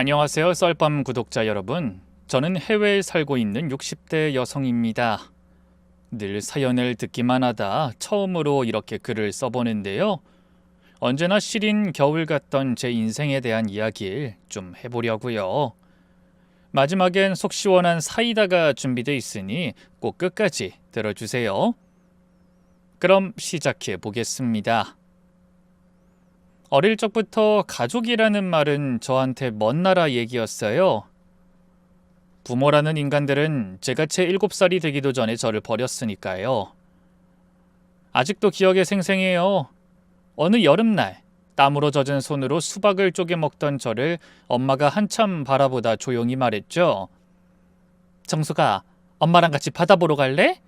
안녕하세요, 썰밤 구독자 여러분. 저는 해외에 살고 있는 60대 여성입니다. 늘 사연을 듣기만 하다 처음으로 이렇게 글을 써보는데요. 언제나 시린 겨울 같던 제 인생에 대한 이야기를 좀 해보려고요. 마지막엔 속 시원한 사이다가 준비되어 있으니 꼭 끝까지 들어주세요. 그럼 시작해 보겠습니다. 어릴 적부터 가족이라는 말은 저한테 먼 나라 얘기였어요. 부모라는 인간들은 제가 채 7살이 되기도 전에 저를 버렸으니까요. 아직도 기억에 생생해요. 어느 여름날 땀으로 젖은 손으로 수박을 쪼개 먹던 저를 엄마가 한참 바라보다 조용히 말했죠. 정수가, 엄마랑 같이 바다 보러 갈래?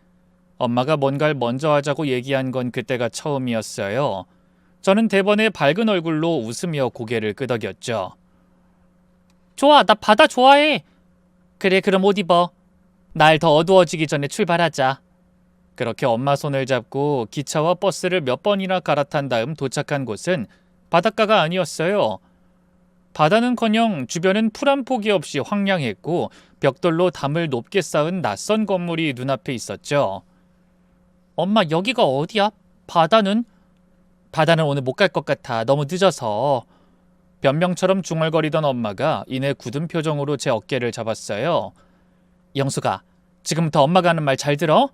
엄마가 뭔가를 먼저 하자고 얘기한 건 그때가 처음이었어요. 저는 대번에 밝은 얼굴로 웃으며 고개를 끄덕였죠. 좋아, 나 바다 좋아해. 그래, 그럼 옷 입어. 날 더 어두워지기 전에 출발하자. 그렇게 엄마 손을 잡고 기차와 버스를 몇 번이나 갈아탄 다음 도착한 곳은 바닷가가 아니었어요. 바다는커녕 주변은 풀 한 포기 없이 황량했고 벽돌로 담을 높게 쌓은 낯선 건물이 눈앞에 있었죠. 엄마, 여기가 어디야? 바다는 오늘 못 갈 것 같아. 너무 늦어서. 변명처럼 중얼거리던 엄마가 이내 굳은 표정으로 제 어깨를 잡았어요. 영수가, 지금부터 엄마가 하는 말 잘 들어?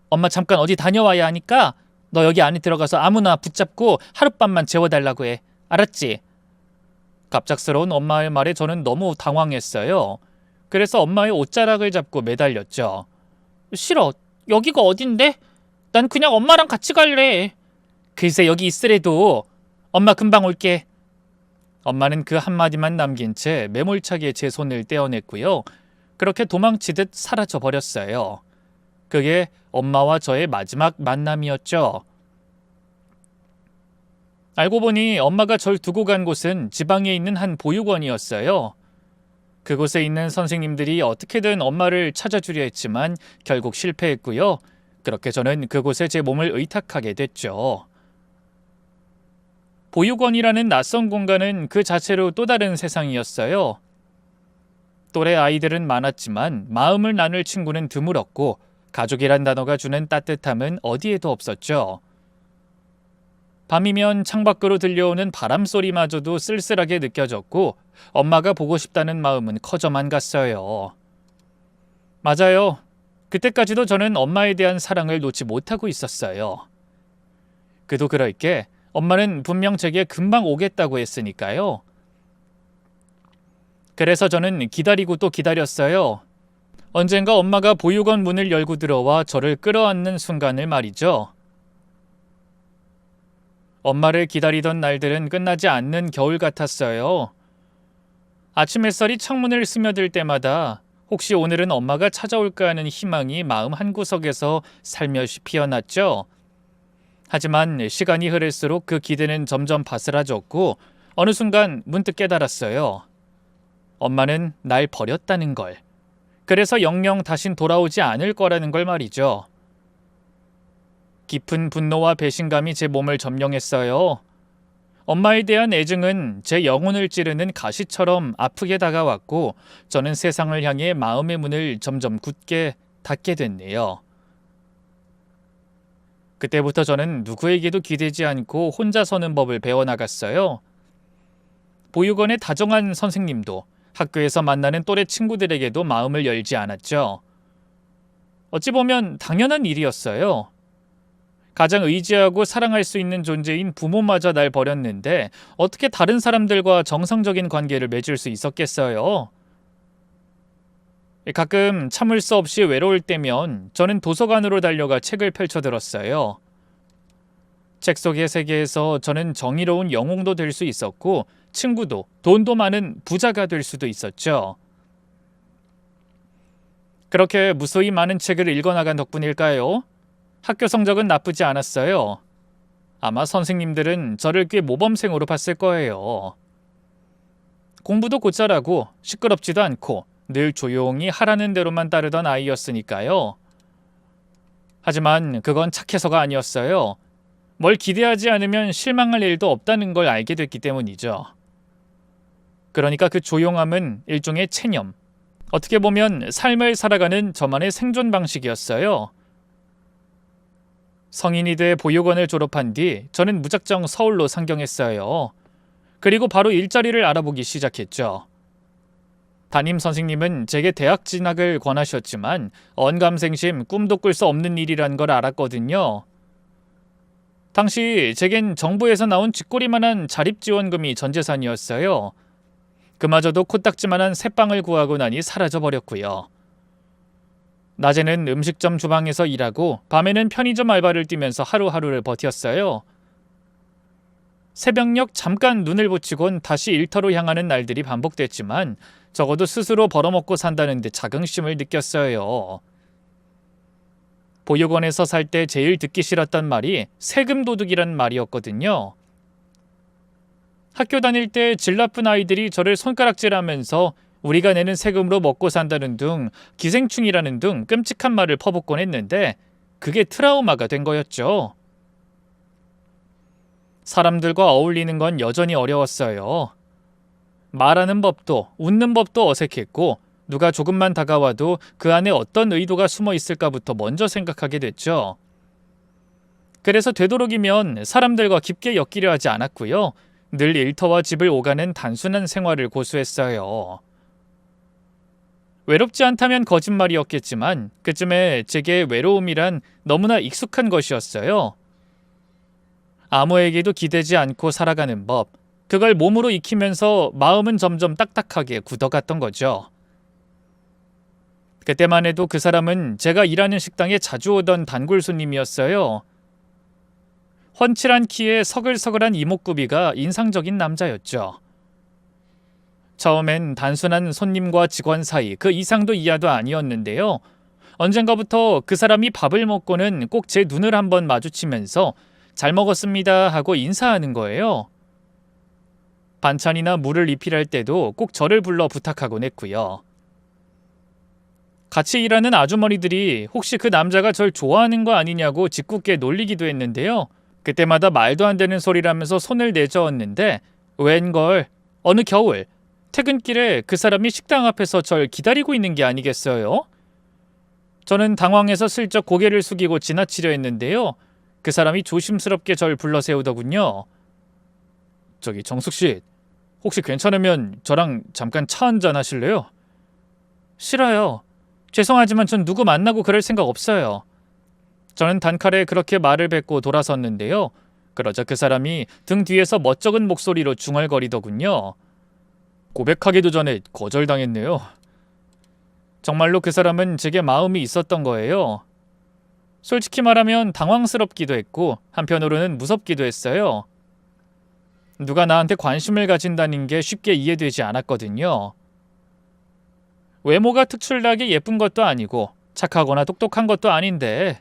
엄마 잠깐 어디 다녀와야 하니까 너 여기 안에 들어가서 아무나 붙잡고 하룻밤만 재워달라고 해. 알았지? 갑작스러운 엄마의 말에 저는 너무 당황했어요. 그래서 엄마의 옷자락을 잡고 매달렸죠. 싫어. 여기가 어딘데? 난 그냥 엄마랑 같이 갈래. 글쎄, 여기 있으래도. 엄마 금방 올게. 엄마는 그 한마디만 남긴 채 매몰차게 제 손을 떼어냈고요. 그렇게 도망치듯 사라져 버렸어요. 그게 엄마와 저의 마지막 만남이었죠. 알고 보니 엄마가 절 두고 간 곳은 지방에 있는 한 보육원이었어요. 그곳에 있는 선생님들이 어떻게든 엄마를 찾아주려 했지만 결국 실패했고요. 그렇게 저는 그곳에 제 몸을 의탁하게 됐죠. 보육원이라는 낯선 공간은 그 자체로 또 다른 세상이었어요. 또래 아이들은 많았지만 마음을 나눌 친구는 드물었고 가족이란 단어가 주는 따뜻함은 어디에도 없었죠. 밤이면 창밖으로 들려오는 바람 소리마저도 쓸쓸하게 느껴졌고 엄마가 보고 싶다는 마음은 커져만 갔어요. 맞아요. 그때까지도 저는 엄마에 대한 사랑을 놓지 못하고 있었어요. 그도 그럴 게 엄마는 분명 제게 금방 오겠다고 했으니까요. 그래서 저는 기다리고 또 기다렸어요. 언젠가 엄마가 보육원 문을 열고 들어와 저를 끌어안는 순간을 말이죠. 엄마를 기다리던 날들은 끝나지 않는 겨울 같았어요. 아침 햇살이 창문을 스며들 때마다 혹시 오늘은 엄마가 찾아올까 하는 희망이 마음 한구석에서 살며시 피어났죠. 하지만 시간이 흐를수록 그 기대는 점점 바스라졌고 어느 순간 문득 깨달았어요. 엄마는 날 버렸다는 걸. 그래서 영영 다신 돌아오지 않을 거라는 걸 말이죠. 깊은 분노와 배신감이 제 몸을 점령했어요. 엄마에 대한 애증은 제 영혼을 찌르는 가시처럼 아프게 다가왔고 저는 세상을 향해 마음의 문을 점점 굳게 닫게 됐네요. 그때부터 저는 누구에게도 기대지 않고 혼자 서는 법을 배워나갔어요. 보육원의 다정한 선생님도 학교에서 만나는 또래 친구들에게도 마음을 열지 않았죠. 어찌 보면 당연한 일이었어요. 가장 의지하고 사랑할 수 있는 존재인 부모마저 날 버렸는데 어떻게 다른 사람들과 정상적인 관계를 맺을 수 있었겠어요? 가끔 참을 수 없이 외로울 때면 저는 도서관으로 달려가 책을 펼쳐들었어요. 책 속의 세계에서 저는 정의로운 영웅도 될 수 있었고 친구도 돈도 많은 부자가 될 수도 있었죠. 그렇게 무수히 많은 책을 읽어나간 덕분일까요? 학교 성적은 나쁘지 않았어요. 아마 선생님들은 저를 꽤 모범생으로 봤을 거예요. 공부도 곧잘하고 시끄럽지도 않고 늘 조용히 하라는 대로만 따르던 아이였으니까요. 하지만 그건 착해서가 아니었어요. 뭘 기대하지 않으면 실망할 일도 없다는 걸 알게 됐기 때문이죠. 그러니까 그 조용함은 일종의 체념. 어떻게 보면 삶을 살아가는 저만의 생존 방식이었어요. 성인이 돼 보육원을 졸업한 뒤 저는 무작정 서울로 상경했어요. 그리고 바로 일자리를 알아보기 시작했죠. 담임 선생님은 제게 대학 진학을 권하셨지만 언감생심 꿈도 꿀 수 없는 일이란 걸 알았거든요. 당시 제겐 정부에서 나온 쥐꼬리만한 자립지원금이 전 재산이었어요. 그마저도 코딱지만한 새빵을 구하고 나니 사라져버렸고요. 낮에는 음식점 주방에서 일하고 밤에는 편의점 알바를 뛰면서 하루하루를 버텼어요. 새벽녘 잠깐 눈을 붙이곤 다시 일터로 향하는 날들이 반복됐지만 적어도 스스로 벌어먹고 산다는 데 자긍심을 느꼈어요. 보육원에서 살 때 제일 듣기 싫었던 말이 세금 도둑이란 말이었거든요. 학교 다닐 때 질 나쁜 아이들이 저를 손가락질하면서 우리가 내는 세금으로 먹고 산다는 둥, 기생충이라는 둥 끔찍한 말을 퍼붓곤 했는데 그게 트라우마가 된 거였죠. 사람들과 어울리는 건 여전히 어려웠어요. 말하는 법도 웃는 법도 어색했고 누가 조금만 다가와도 그 안에 어떤 의도가 숨어 있을까부터 먼저 생각하게 됐죠. 그래서 되도록이면 사람들과 깊게 엮이려 하지 않았고요. 늘 일터와 집을 오가는 단순한 생활을 고수했어요. 외롭지 않다면 거짓말이었겠지만 그쯤에 제게 외로움이란 너무나 익숙한 것이었어요. 아무에게도 기대지 않고 살아가는 법, 그걸 몸으로 익히면서 마음은 점점 딱딱하게 굳어갔던 거죠. 그때만 해도 그 사람은 제가 일하는 식당에 자주 오던 단골 손님이었어요. 훤칠한 키에 서글서글한 이목구비가 인상적인 남자였죠. 처음엔 단순한 손님과 직원 사이 그 이상도 이하도 아니었는데요. 언젠가부터 그 사람이 밥을 먹고는 꼭 제 눈을 한번 마주치면서 잘 먹었습니다 하고 인사하는 거예요. 반찬이나 물을 리필할 때도 꼭 저를 불러 부탁하곤 했고요. 같이 일하는 아주머니들이 혹시 그 남자가 절 좋아하는 거 아니냐고 짓궂게 놀리기도 했는데요. 그때마다 말도 안 되는 소리라면서 손을 내저었는데 웬걸 어느 겨울 퇴근길에 그 사람이 식당 앞에서 절 기다리고 있는 게 아니겠어요? 저는 당황해서 슬쩍 고개를 숙이고 지나치려 했는데요. 그 사람이 조심스럽게 절 불러 세우더군요. 저기 정숙씨, 혹시 괜찮으면 저랑 잠깐 차 한잔 하실래요? 싫어요. 죄송하지만 전 누구 만나고 그럴 생각 없어요. 저는 단칼에 그렇게 말을 뱉고 돌아섰는데요. 그러자 그 사람이 등 뒤에서 멋쩍은 목소리로 중얼거리더군요. 고백하기도 전에 거절당했네요. 정말로 그 사람은 제게 마음이 있었던 거예요. 솔직히 말하면 당황스럽기도 했고 한편으로는 무섭기도 했어요. 누가 나한테 관심을 가진다는 게 쉽게 이해되지 않았거든요. 외모가 특출나게 예쁜 것도 아니고 착하거나 똑똑한 것도 아닌데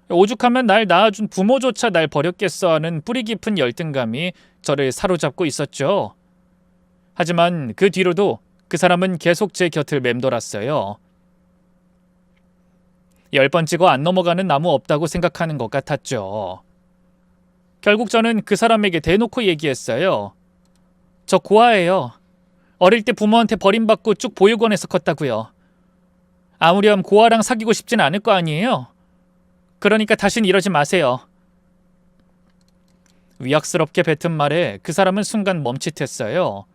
오죽하면 날 낳아준 부모조차 날 버렸겠어 하는 뿌리 깊은 열등감이 저를 사로잡고 있었죠. 하지만 그 뒤로도 그 사람은 계속 제 곁을 맴돌았어요. 10번 찍어 안 넘어가는 나무 없다고 생각하는 것 같았죠. 결국 저는 그 사람에게 대놓고 얘기했어요. 저 고아예요. 어릴 때 부모한테 버림받고 쭉 보육원에서 컸다고요. 아무렴 고아랑 사귀고 싶진 않을 거 아니에요. 그러니까 다신 이러지 마세요. 위약스럽게 뱉은 말에 그 사람은 순간 멈칫했어요.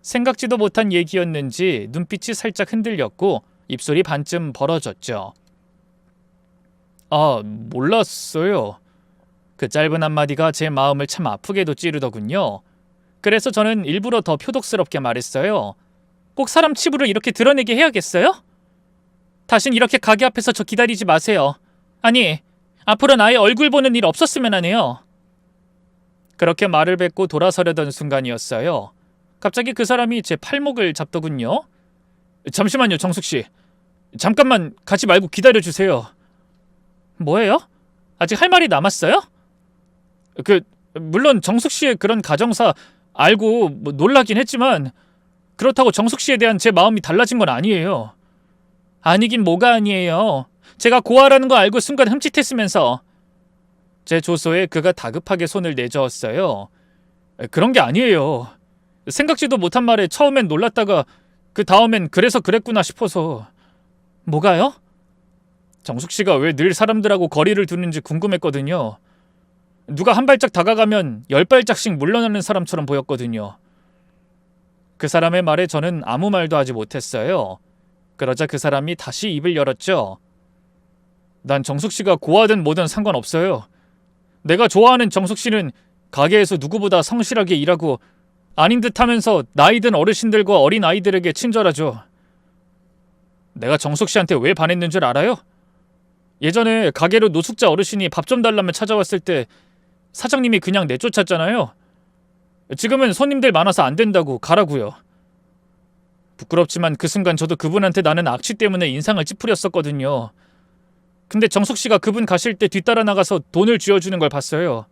생각지도 못한 얘기였는지 눈빛이 살짝 흔들렸고 입술이 반쯤 벌어졌죠. 몰랐어요. 그 짧은 한마디가 제 마음을 참 아프게도 찌르더군요. 그래서 저는 일부러 더 표독스럽게 말했어요. 꼭 사람 치부를 이렇게 드러내게 해야겠어요? 다신 이렇게 가게 앞에서 저 기다리지 마세요. 아니, 앞으로 나의 얼굴 보는 일 없었으면 하네요. 그렇게 말을 뱉고 돌아서려던 순간이었어요. 갑자기 그 사람이 제 팔목을 잡더군요. 잠시만요, 정숙씨. 잠깐만 가지 말고 기다려주세요. 뭐예요? 아직 할 말이 남았어요? 물론 정숙씨의 그런 가정사 알고 놀라긴 했지만 그렇다고 정숙씨에 대한 제 마음이 달라진 건 아니에요. 아니긴 뭐가 아니에요. 제가 고아라는 거 알고 순간 흠칫했으면서. 제 조소에 그가 다급하게 손을 내저었어요. 그런 게 아니에요. 생각지도 못한 말에 처음엔 놀랐다가 그 다음엔 그래서 그랬구나 싶어서. 뭐가요? 정숙 씨가 왜 늘 사람들하고 거리를 두는지 궁금했거든요. 누가 한 발짝 다가가면 10발짝씩 물러나는 사람처럼 보였거든요. 그 사람의 말에 저는 아무 말도 하지 못했어요. 그러자 그 사람이 다시 입을 열었죠. 난 정숙 씨가 고하든 뭐든 상관없어요. 내가 좋아하는 정숙 씨는 가게에서 누구보다 성실하게 일하고 아닌 듯 하면서 나이 든 어르신들과 어린 아이들에게 친절하죠. 내가 정숙 씨한테 왜 반했는 줄 알아요? 예전에 가게로 노숙자 어르신이 밥 좀 달라며 찾아왔을 때 사장님이 그냥 내쫓았잖아요. 지금은 손님들 많아서 안 된다고 가라고요. 부끄럽지만 그 순간 저도 그분한테 나는 악취 때문에 인상을 찌푸렸었거든요. 근데 정숙 씨가 그분 가실 때 뒤따라 나가서 돈을 쥐어주는 걸 봤어요.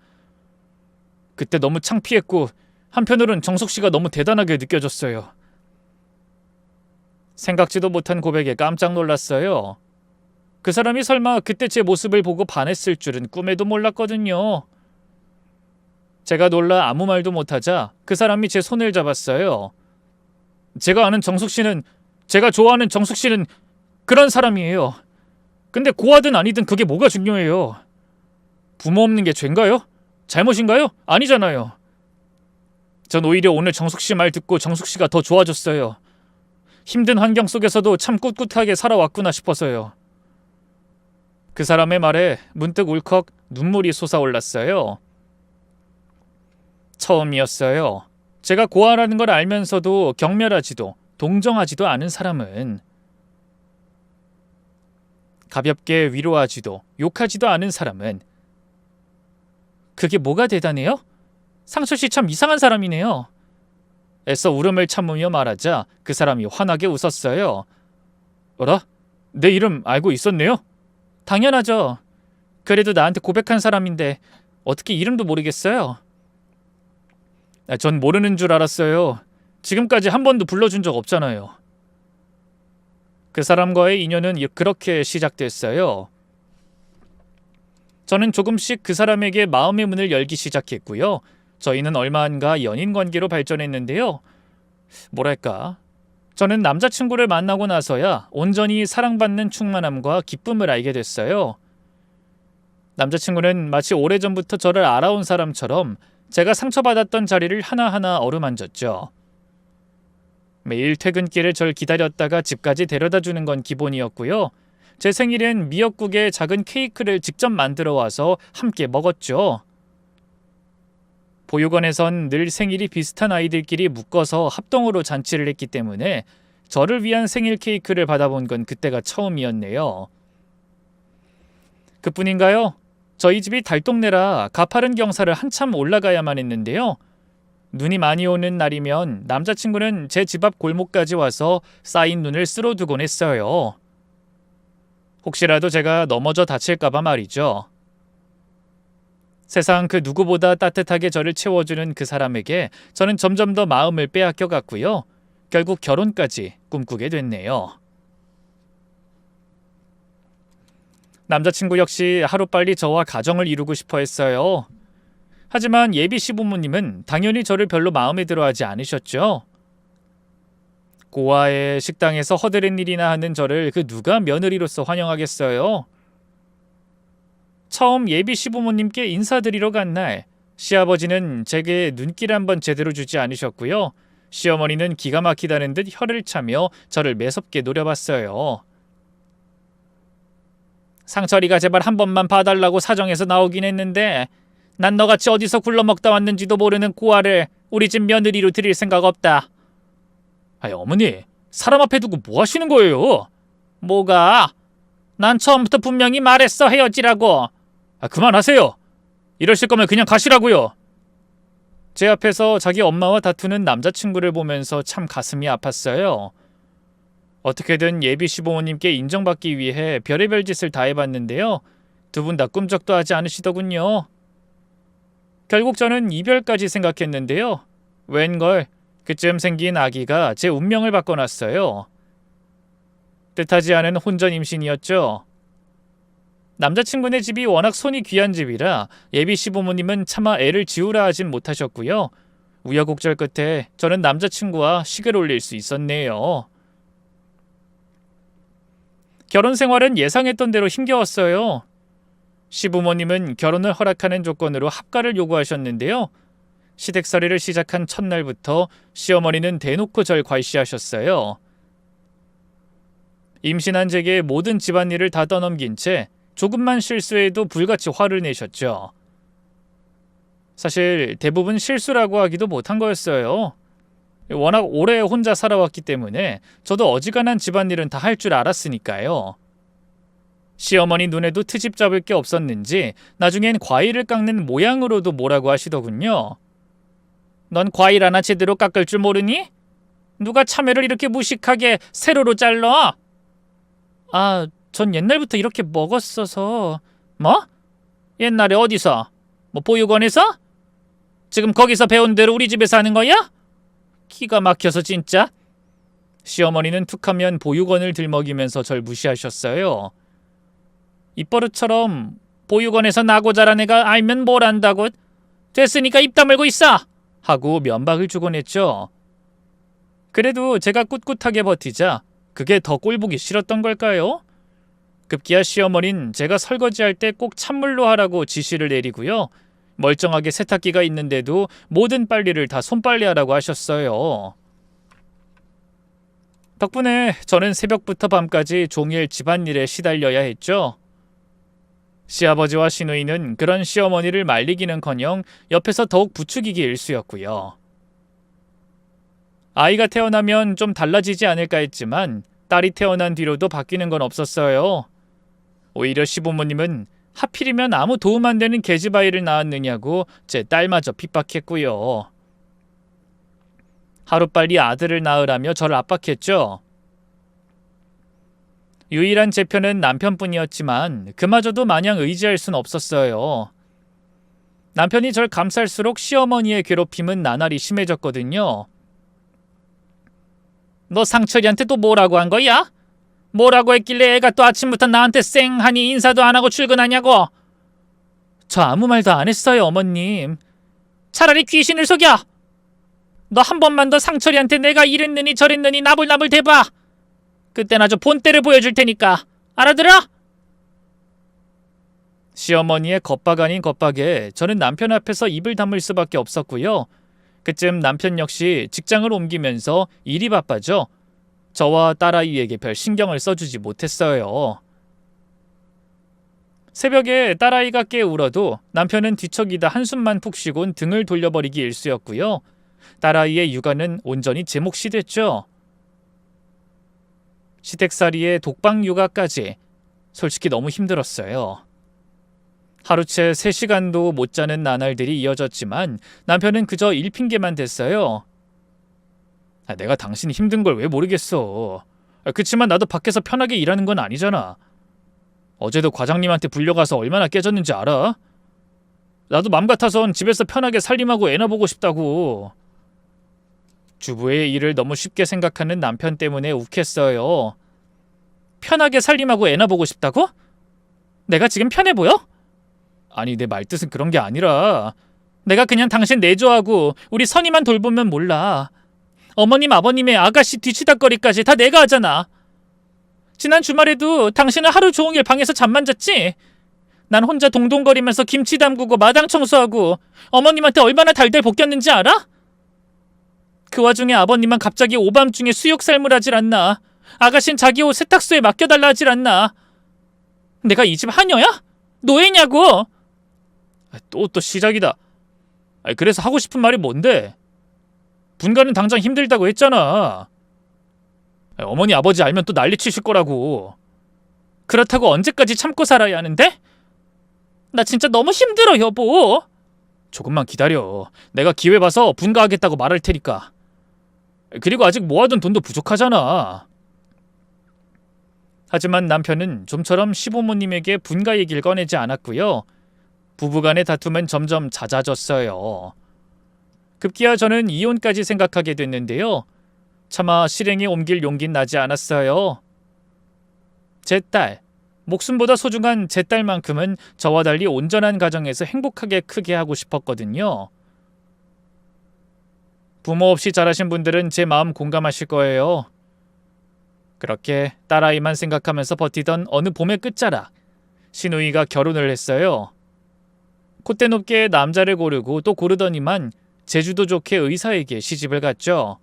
그때 너무 창피했고 한편으론 정숙 씨가 너무 대단하게 느껴졌어요. 생각지도 못한 고백에 깜짝 놀랐어요. 그 사람이 설마 그때 제 모습을 보고 반했을 줄은 꿈에도 몰랐거든요. 제가 놀라 아무 말도 못하자 그 사람이 제 손을 잡았어요. 제가 아는 정숙 씨는, 제가 좋아하는 정숙 씨는 그런 사람이에요. 근데 고하든 아니든 그게 뭐가 중요해요. 부모 없는 게 죄인가요? 잘못인가요? 아니잖아요. 전 오히려 오늘 정숙 씨 말 듣고 정숙 씨가 더 좋아졌어요. 힘든 환경 속에서도 참 꿋꿋하게 살아왔구나 싶어서요. 그 사람의 말에 문득 울컥 눈물이 솟아올랐어요. 처음이었어요. 제가 고아라는 걸 알면서도 경멸하지도 동정하지도 않은 사람은, 가볍게 위로하지도 욕하지도 않은 사람은. 그게 뭐가 대단해요? 상철씨 참 이상한 사람이네요. 애써 울음을 참으며 말하자 그 사람이 환하게 웃었어요. 어라? 내 이름 알고 있었네요? 당연하죠. 그래도 나한테 고백한 사람인데 어떻게 이름도 모르겠어요? 전 모르는 줄 알았어요. 지금까지 한 번도 불러준 적 없잖아요. 그 사람과의 인연은 그렇게 시작됐어요. 저는 조금씩 그 사람에게 마음의 문을 열기 시작했고요. 저희는 얼마 안가 연인 관계로 발전했는데요. 뭐랄까, 저는 남자친구를 만나고 나서야 온전히 사랑받는 충만함과 기쁨을 알게 됐어요. 남자친구는 마치 오래전부터 저를 알아온 사람처럼 제가 상처받았던 자리를 하나하나 어루만졌죠. 매일 퇴근길에 절 기다렸다가 집까지 데려다주는 건 기본이었고요. 제 생일엔 미역국에 작은 케이크를 직접 만들어 와서 함께 먹었죠. 보육원에선 늘 생일이 비슷한 아이들끼리 묶어서 합동으로 잔치를 했기 때문에 저를 위한 생일 케이크를 받아본 건 그때가 처음이었네요. 그뿐인가요? 저희 집이 달동네라 가파른 경사를 한참 올라가야만 했는데요. 눈이 많이 오는 날이면 남자친구는 제 집 앞 골목까지 와서 쌓인 눈을 쓸어두곤 했어요. 혹시라도 제가 넘어져 다칠까봐 말이죠. 세상 그 누구보다 따뜻하게 저를 채워주는 그 사람에게 저는 점점 더 마음을 빼앗겨 갔고요. 결국 결혼까지 꿈꾸게 됐네요. 남자친구 역시 하루빨리 저와 가정을 이루고 싶어 했어요. 하지만 예비 시부모님은 당연히 저를 별로 마음에 들어하지 않으셨죠. 고아의 식당에서 허드렛 일이나 하는 저를 그 누가 며느리로서 환영하겠어요. 처음 예비 시부모님께 인사드리러 간 날, 시아버지는 제게 눈길 한번 제대로 주지 않으셨고요. 시어머니는 기가 막히다는 듯 혀를 차며 저를 매섭게 노려봤어요. 상철이가 제발 한 번만 봐달라고 사정해서 나오긴 했는데 난 너같이 어디서 굴러먹다 왔는지도 모르는 고아를 우리 집 며느리로 드릴 생각 없다. 아니 어머니, 사람 앞에 두고 뭐 하시는 거예요? 뭐가? 난 처음부터 분명히 말했어, 헤어지라고. 그만하세요. 이러실 거면 그냥 가시라고요. 제 앞에서 자기 엄마와 다투는 남자친구를 보면서 참 가슴이 아팠어요. 어떻게든 예비 시부모님께 인정받기 위해 별의별 짓을 다 해봤는데요. 두 분 다 꿈쩍도 하지 않으시더군요. 결국 저는 이별까지 생각했는데요. 웬걸, 그쯤 생긴 아기가 제 운명을 바꿔놨어요. 뜻하지 않은 혼전 임신이었죠. 남자친구네 집이 워낙 손이 귀한 집이라 예비 시부모님은 차마 애를 지우라 하진 못하셨고요. 우여곡절 끝에 저는 남자친구와 식을 올릴 수 있었네요. 결혼 생활은 예상했던 대로 힘겨웠어요. 시부모님은 결혼을 허락하는 조건으로 합가를 요구하셨는데요. 시댁살이를 시작한 첫날부터 시어머니는 대놓고 절 괄시하셨어요. 임신한 제게 모든 집안일을 다 떠넘긴 채 조금만 실수해도 불같이 화를 내셨죠. 사실 대부분 실수라고 하기도 못한 거였어요. 워낙 오래 혼자 살아왔기 때문에 저도 어지간한 집안일은 다 할 줄 알았으니까요. 시어머니 눈에도 트집 잡을 게 없었는지 나중엔 과일을 깎는 모양으로도 뭐라고 하시더군요. 넌 과일 하나 제대로 깎을 줄 모르니? 누가 참외를 이렇게 무식하게 세로로 잘라? 아, 전 옛날부터 이렇게 먹었어서. 뭐? 옛날에 어디서? 뭐 보육원에서? 지금 거기서 배운 대로 우리 집에서 하는 거야? 기가 막혀서 진짜. 시어머니는 툭하면 보육원을 들먹이면서 절 무시하셨어요. 입버릇처럼 보육원에서 나고 자란 애가 알면 뭘 안다고. 됐으니까 입 다물고 있어! 하고 면박을 주곤 했죠. 그래도 제가 꿋꿋하게 버티자 그게 더 꼴보기 싫었던 걸까요? 급기야 시어머니는 제가 설거지할 때 꼭 찬물로 하라고 지시를 내리고요. 멀쩡하게 세탁기가 있는데도 모든 빨래를 다 손빨래하라고 하셨어요. 덕분에 저는 새벽부터 밤까지 종일 집안일에 시달려야 했죠. 시아버지와 시누이는 그런 시어머니를 말리기는커녕 옆에서 더욱 부추기기 일쑤였고요. 아이가 태어나면 좀 달라지지 않을까 했지만 딸이 태어난 뒤로도 바뀌는 건 없었어요. 오히려 시부모님은 하필이면 아무 도움 안 되는 계집아이를 낳았느냐고 제 딸마저 핍박했고요. 하루빨리 아들을 낳으라며 저를 압박했죠. 유일한 제 편은 남편뿐이었지만 그마저도 마냥 의지할 순 없었어요. 남편이 절 감쌀수록 시어머니의 괴롭힘은 나날이 심해졌거든요. 너 상철이한테 또 뭐라고 한 거야? 뭐라고 했길래 애가 또 아침부터 나한테 쌩하니 인사도 안 하고 출근하냐고? 저 아무 말도 안 했어요, 어머님. 차라리 귀신을 속여! 너 한 번만 더 상철이한테 내가 이랬느니 저랬느니 나불나불 대봐! 그땐 아주 본때를 보여줄 테니까. 알아들어? 시어머니의 겁박 아닌 겁박에 저는 남편 앞에서 입을 다물 수밖에 없었고요. 그쯤 남편 역시 직장을 옮기면서 일이 바빠져 저와 딸아이에게 별 신경을 써주지 못했어요. 새벽에 딸아이가 깨 울어도 남편은 뒤척이다 한숨만 푹 쉬곤 등을 돌려버리기 일쑤였고요. 딸아이의 육아는 온전히 제 몫이 됐죠. 시댁살이에 독방 육아까지 솔직히 너무 힘들었어요. 하루 채 3시간도 못 자는 나날들이 이어졌지만 남편은 그저 일핑계만 댔어요. 내가 당신이 힘든 걸 왜 모르겠어. 그치만 나도 밖에서 편하게 일하는 건 아니잖아. 어제도 과장님한테 불려가서 얼마나 깨졌는지 알아? 나도 맘 같아선 집에서 편하게 살림하고 애나 보고 싶다고. 주부의 일을 너무 쉽게 생각하는 남편 때문에 욱했어요. 편하게 살림하고 애나 보고 싶다고? 내가 지금 편해 보여? 아니, 내 말뜻은 그런 게 아니라 내가 그냥 당신 내조하고 우리 선이만 돌보면 몰라. 어머님 아버님의 아가씨 뒤치다거리까지 다 내가 하잖아. 지난 주말에도 당신은 하루 종일 방에서 잠만 잤지? 난 혼자 동동거리면서 김치 담그고 마당 청소하고 어머님한테 얼마나 달달 볶였는지 알아? 그 와중에 아버님만 갑자기 오밤중에 수육 삶을 하질 않나. 아가씨는 자기 옷 세탁소에 맡겨달라 하질 않나. 내가 이 집 하녀야? 노예냐고. 또 시작이다. 그래서 하고 싶은 말이 뭔데? 분가는 당장 힘들다고 했잖아. 어머니 아버지 알면 또 난리 치실 거라고. 그렇다고 언제까지 참고 살아야 하는데? 나 진짜 너무 힘들어, 여보. 조금만 기다려. 내가 기회 봐서 분가하겠다고 말할 테니까. 그리고 아직 모아둔 돈도 부족하잖아. 하지만 남편은 좀처럼 시부모님에게 분가 얘기를 꺼내지 않았고요. 부부간의 다툼은 점점 잦아졌어요. 급기야 저는 이혼까지 생각하게 됐는데요. 차마 실행에 옮길 용기는 나지 않았어요. 제 딸, 목숨보다 소중한 제 딸만큼은 저와 달리 온전한 가정에서 행복하게 크게 하고 싶었거든요. 부모 없이 자라신 분들은 제 마음 공감하실 거예요. 그렇게 딸아이만 생각하면서 버티던 어느 봄의 끝자락, 시누이가 결혼을 했어요. 콧대 높게 남자를 고르고 또 고르더니만 제주도 좋게 의사에게 시집을 갔죠.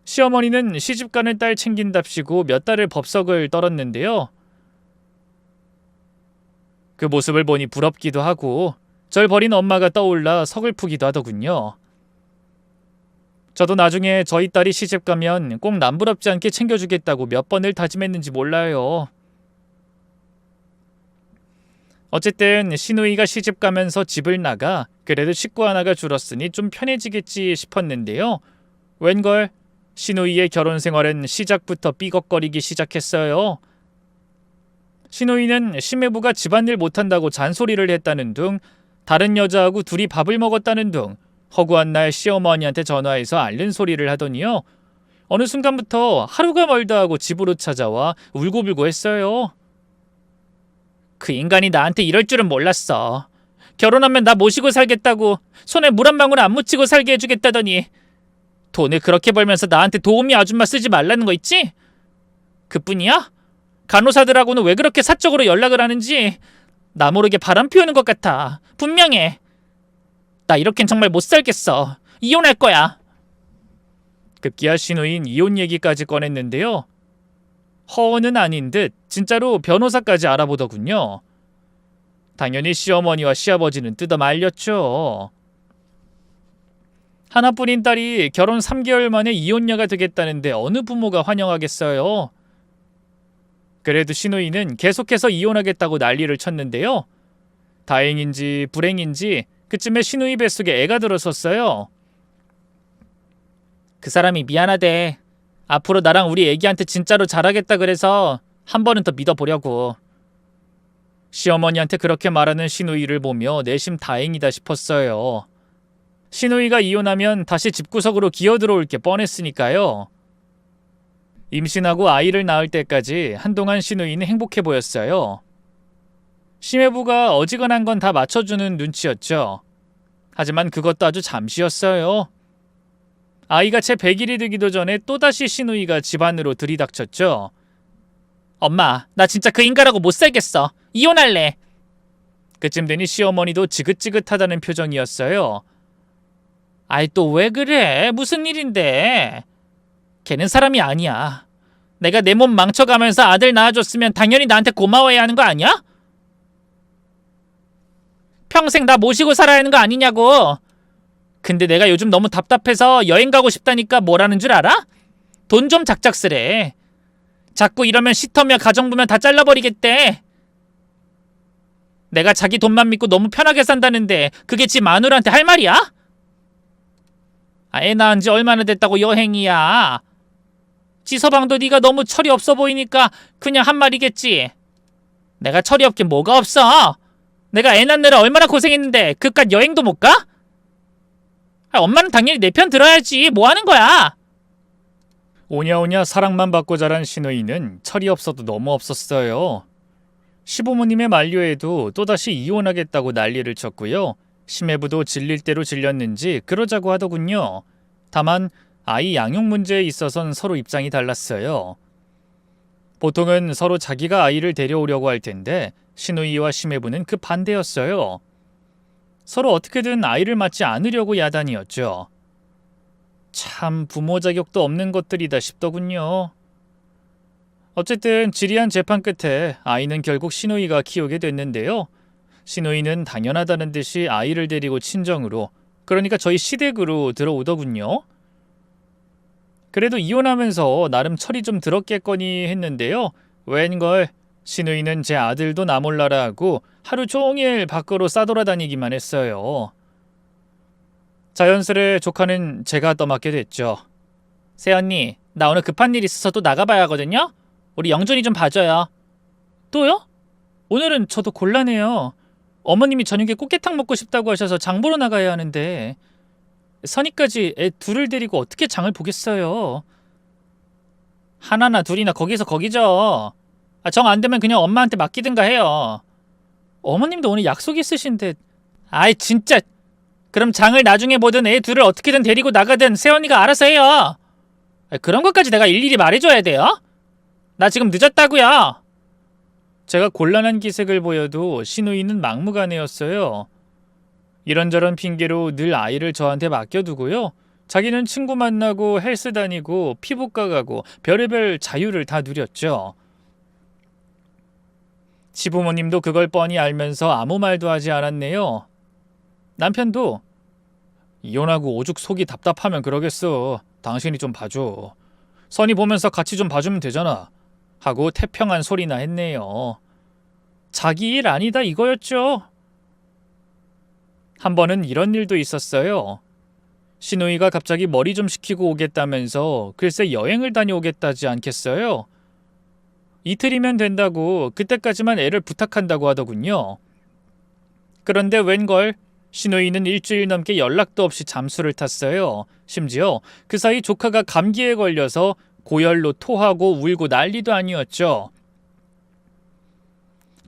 시어머니는 시집 가는 딸 챙긴답시고 몇 달을 법석을 떨었는데요. 그 모습을 보니 부럽기도 하고 절 버린 엄마가 떠올라 서글프기도 하더군요. 저도 나중에 저희 딸이 시집 가면 꼭 남부럽지 않게 챙겨주겠다고 몇 번을 다짐했는지 몰라요. 어쨌든 시누이가 시집 가면서 집을 나가 그래도 식구 하나가 줄었으니 좀 편해지겠지 싶었는데요. 웬걸 시누이의 결혼 생활은 시작부터 삐걱거리기 시작했어요. 시누이는 시매부가 집안일 못한다고 잔소리를 했다는 둥, 다른 여자하고 둘이 밥을 먹었다는 둥, 허구한 날 시어머니한테 전화해서 앓는 소리를 하더니요. 어느 순간부터 하루가 멀다 하고 집으로 찾아와 울고불고 했어요. 그 인간이 나한테 이럴 줄은 몰랐어. 결혼하면 나 모시고 살겠다고 손에 물 한 방울 안 묻히고 살게 해주겠다더니 돈을 그렇게 벌면서 나한테 도우미 아줌마 쓰지 말라는 거 있지? 그뿐이야? 간호사들하고는 왜 그렇게 사적으로 연락을 하는지 나 모르게 바람 피우는 것 같아. 분명해. 나 이렇겐 정말 못 살겠어. 이혼할 거야. 급기야 시누인 이혼 얘기까지 꺼냈는데요. 허언은 아닌 듯 진짜로 변호사까지 알아보더군요. 당연히 시어머니와 시아버지는 뜯어 말렸죠. 하나뿐인 딸이 결혼 3개월 만에 이혼녀가 되겠다는데 어느 부모가 환영하겠어요. 그래도 시누이는 계속해서 이혼하겠다고 난리를 쳤는데요. 다행인지 불행인지 그쯤에 시누이 뱃속에 애가 들어섰어요. 그 사람이 미안하대. 앞으로 나랑 우리 애기한테 진짜로 잘하겠다 그래서 한 번은 더 믿어보려고. 시어머니한테 그렇게 말하는 시누이를 보며 내심 다행이다 싶었어요. 시누이가 이혼하면 다시 집구석으로 기어들어올 게 뻔했으니까요. 임신하고 아이를 낳을 때까지 한동안 시누이는 행복해 보였어요. 시매부가 어지간한 건 다 맞춰주는 눈치였죠. 하지만 그것도 아주 잠시였어요. 아이가 채 100일이 되기도 전에 또다시 시누이가 집안으로 들이닥쳤죠. 엄마, 나 진짜 그 인간하고 못 살겠어. 이혼할래. 그쯤 되니 시어머니도 지긋지긋하다는 표정이었어요. 아이 또 왜 그래? 무슨 일인데? 걔는 사람이 아니야. 내가 내 몸 망쳐가면서 아들 낳아줬으면 당연히 나한테 고마워해야 하는 거 아니야? 평생 나 모시고 살아야 하는 거 아니냐고. 근데 내가 요즘 너무 답답해서 여행 가고 싶다니까 뭐라는 줄 알아? 돈 좀 작작 쓰래. 자꾸 이러면 시터며 가정부면 다 잘라버리겠대. 내가 자기 돈만 믿고 너무 편하게 산다는데 그게 지 마누라한테 할 말이야? 애 낳은 지 얼마나 됐다고 여행이야. 지 서방도 네가 너무 철이 없어 보이니까 그냥 한 말이겠지. 내가 철이 없긴 뭐가 없어. 내가 애 낳느라 얼마나 고생했는데 그깟 여행도 못 가? 엄마는 당연히 내 편 들어야지. 뭐 하는 거야? 오냐오냐 사랑만 받고 자란 시누이는 철이 없어도 너무 없었어요. 시부모님의 만류에도 또다시 이혼하겠다고 난리를 쳤고요. 시매부도 질릴 대로 질렸는지 그러자고 하더군요. 다만 아이 양육 문제에 있어선 서로 입장이 달랐어요. 보통은 서로 자기가 아이를 데려오려고 할 텐데 시누이와 시매부는 그 반대였어요. 서로 어떻게든 아이를 낳지 않으려고 야단이었죠. 참 부모 자격도 없는 것들이다 싶더군요. 어쨌든 지리한 재판 끝에 아이는 결국 시누이가 키우게 됐는데요. 시누이는 당연하다는 듯이 아이를 데리고 친정으로, 그러니까 저희 시댁으로 들어오더군요. 그래도 이혼하면서 나름 철이 좀 들었겠거니 했는데요. 웬걸 시누이는 제 아들도 나 몰라라 하고 하루 종일 밖으로 싸돌아다니기만 했어요. 자연스레 조카는 제가 떠맡게 됐죠. 새언니, 나 오늘 급한 일 있어서 또 나가봐야 하거든요. 우리 영준이 좀 봐줘요. 또요? 오늘은 저도 곤란해요. 어머님이 저녁에 꽃게탕 먹고 싶다고 하셔서 장 보러 나가야 하는데 선이까지 애 둘을 데리고 어떻게 장을 보겠어요. 하나나 둘이나 거기서 거기죠. 정 안 되면 그냥 엄마한테 맡기든가 해요. 어머님도 오늘 약속 있으신데. 아이 진짜 그럼 장을 나중에 보든 애 둘을 어떻게든 데리고 나가든 새언니가 알아서 해요. 그런 것까지 내가 일일이 말해줘야 돼요? 나 지금 늦었다고요. 제가 곤란한 기색을 보여도 시누이는 막무가내였어요. 이런저런 핑계로 늘 아이를 저한테 맡겨두고요. 자기는 친구 만나고 헬스 다니고 피부과 가고 별의별 자유를 다 누렸죠. 시부모님도 그걸 뻔히 알면서 아무 말도 하지 않았네요. 남편도 이혼하고 오죽 속이 답답하면 그러겠어. 당신이 좀 봐줘. 선이 보면서 같이 좀 봐주면 되잖아. 하고 태평한 소리나 했네요. 자기 일 아니다 이거였죠. 한 번은 이런 일도 있었어요. 시누이가 갑자기 머리 좀 식히고 오겠다면서 글쎄 여행을 다녀오겠다지 않겠어요? 이틀이면 된다고 그때까지만 애를 부탁한다고 하더군요. 그런데 웬걸 시누이는 일주일 넘게 연락도 없이 잠수를 탔어요. 심지어 그 사이 조카가 감기에 걸려서 고열로 토하고 울고 난리도 아니었죠.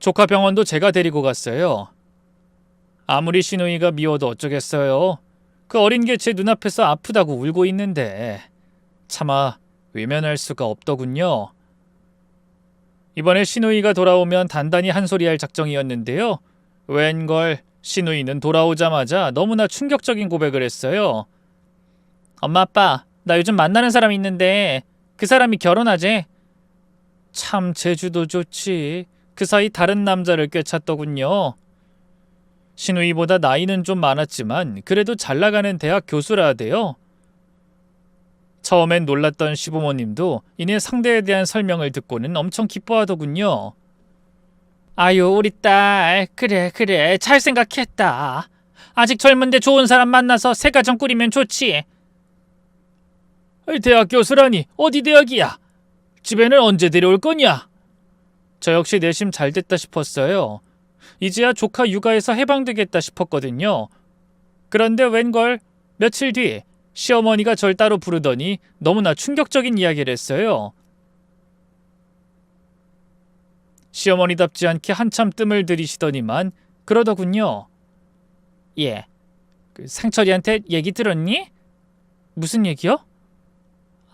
조카 병원도 제가 데리고 갔어요. 아무리 시누이가 미워도 어쩌겠어요. 그 어린 게 제 눈앞에서 아프다고 울고 있는데 차마 외면할 수가 없더군요. 이번에 시누이가 돌아오면 단단히 한 소리 할 작정이었는데요. 웬걸 시누이는 돌아오자마자 너무나 충격적인 고백을 했어요. 엄마 아빠 나 요즘 만나는 사람이 있는데 그 사람이 결혼하재. 참 제주도 좋지. 그 사이 다른 남자를 꿰찼더군요. 시누이보다 나이는 좀 많았지만 그래도 잘나가는 대학 교수라대요. 처음엔 놀랐던 시부모님도 이내 상대에 대한 설명을 듣고는 엄청 기뻐하더군요. 아유 우리 딸 그래 잘 생각했다. 아직 젊은데 좋은 사람 만나서 새 가정 꾸리면 좋지. 대학 교수라니 어디 대학이야? 집에는 언제 데려올 거냐? 저 역시 내심 잘됐다 싶었어요. 이제야 조카 육아에서 해방되겠다 싶었거든요. 그런데 웬걸 며칠 뒤 시어머니가 절 따로 부르더니 너무나 충격적인 이야기를 했어요. 시어머니답지 않게 한참 뜸을 들이시더니만 그러더군요. 예, 그 상철이한테 얘기 들었니? 무슨 얘기요?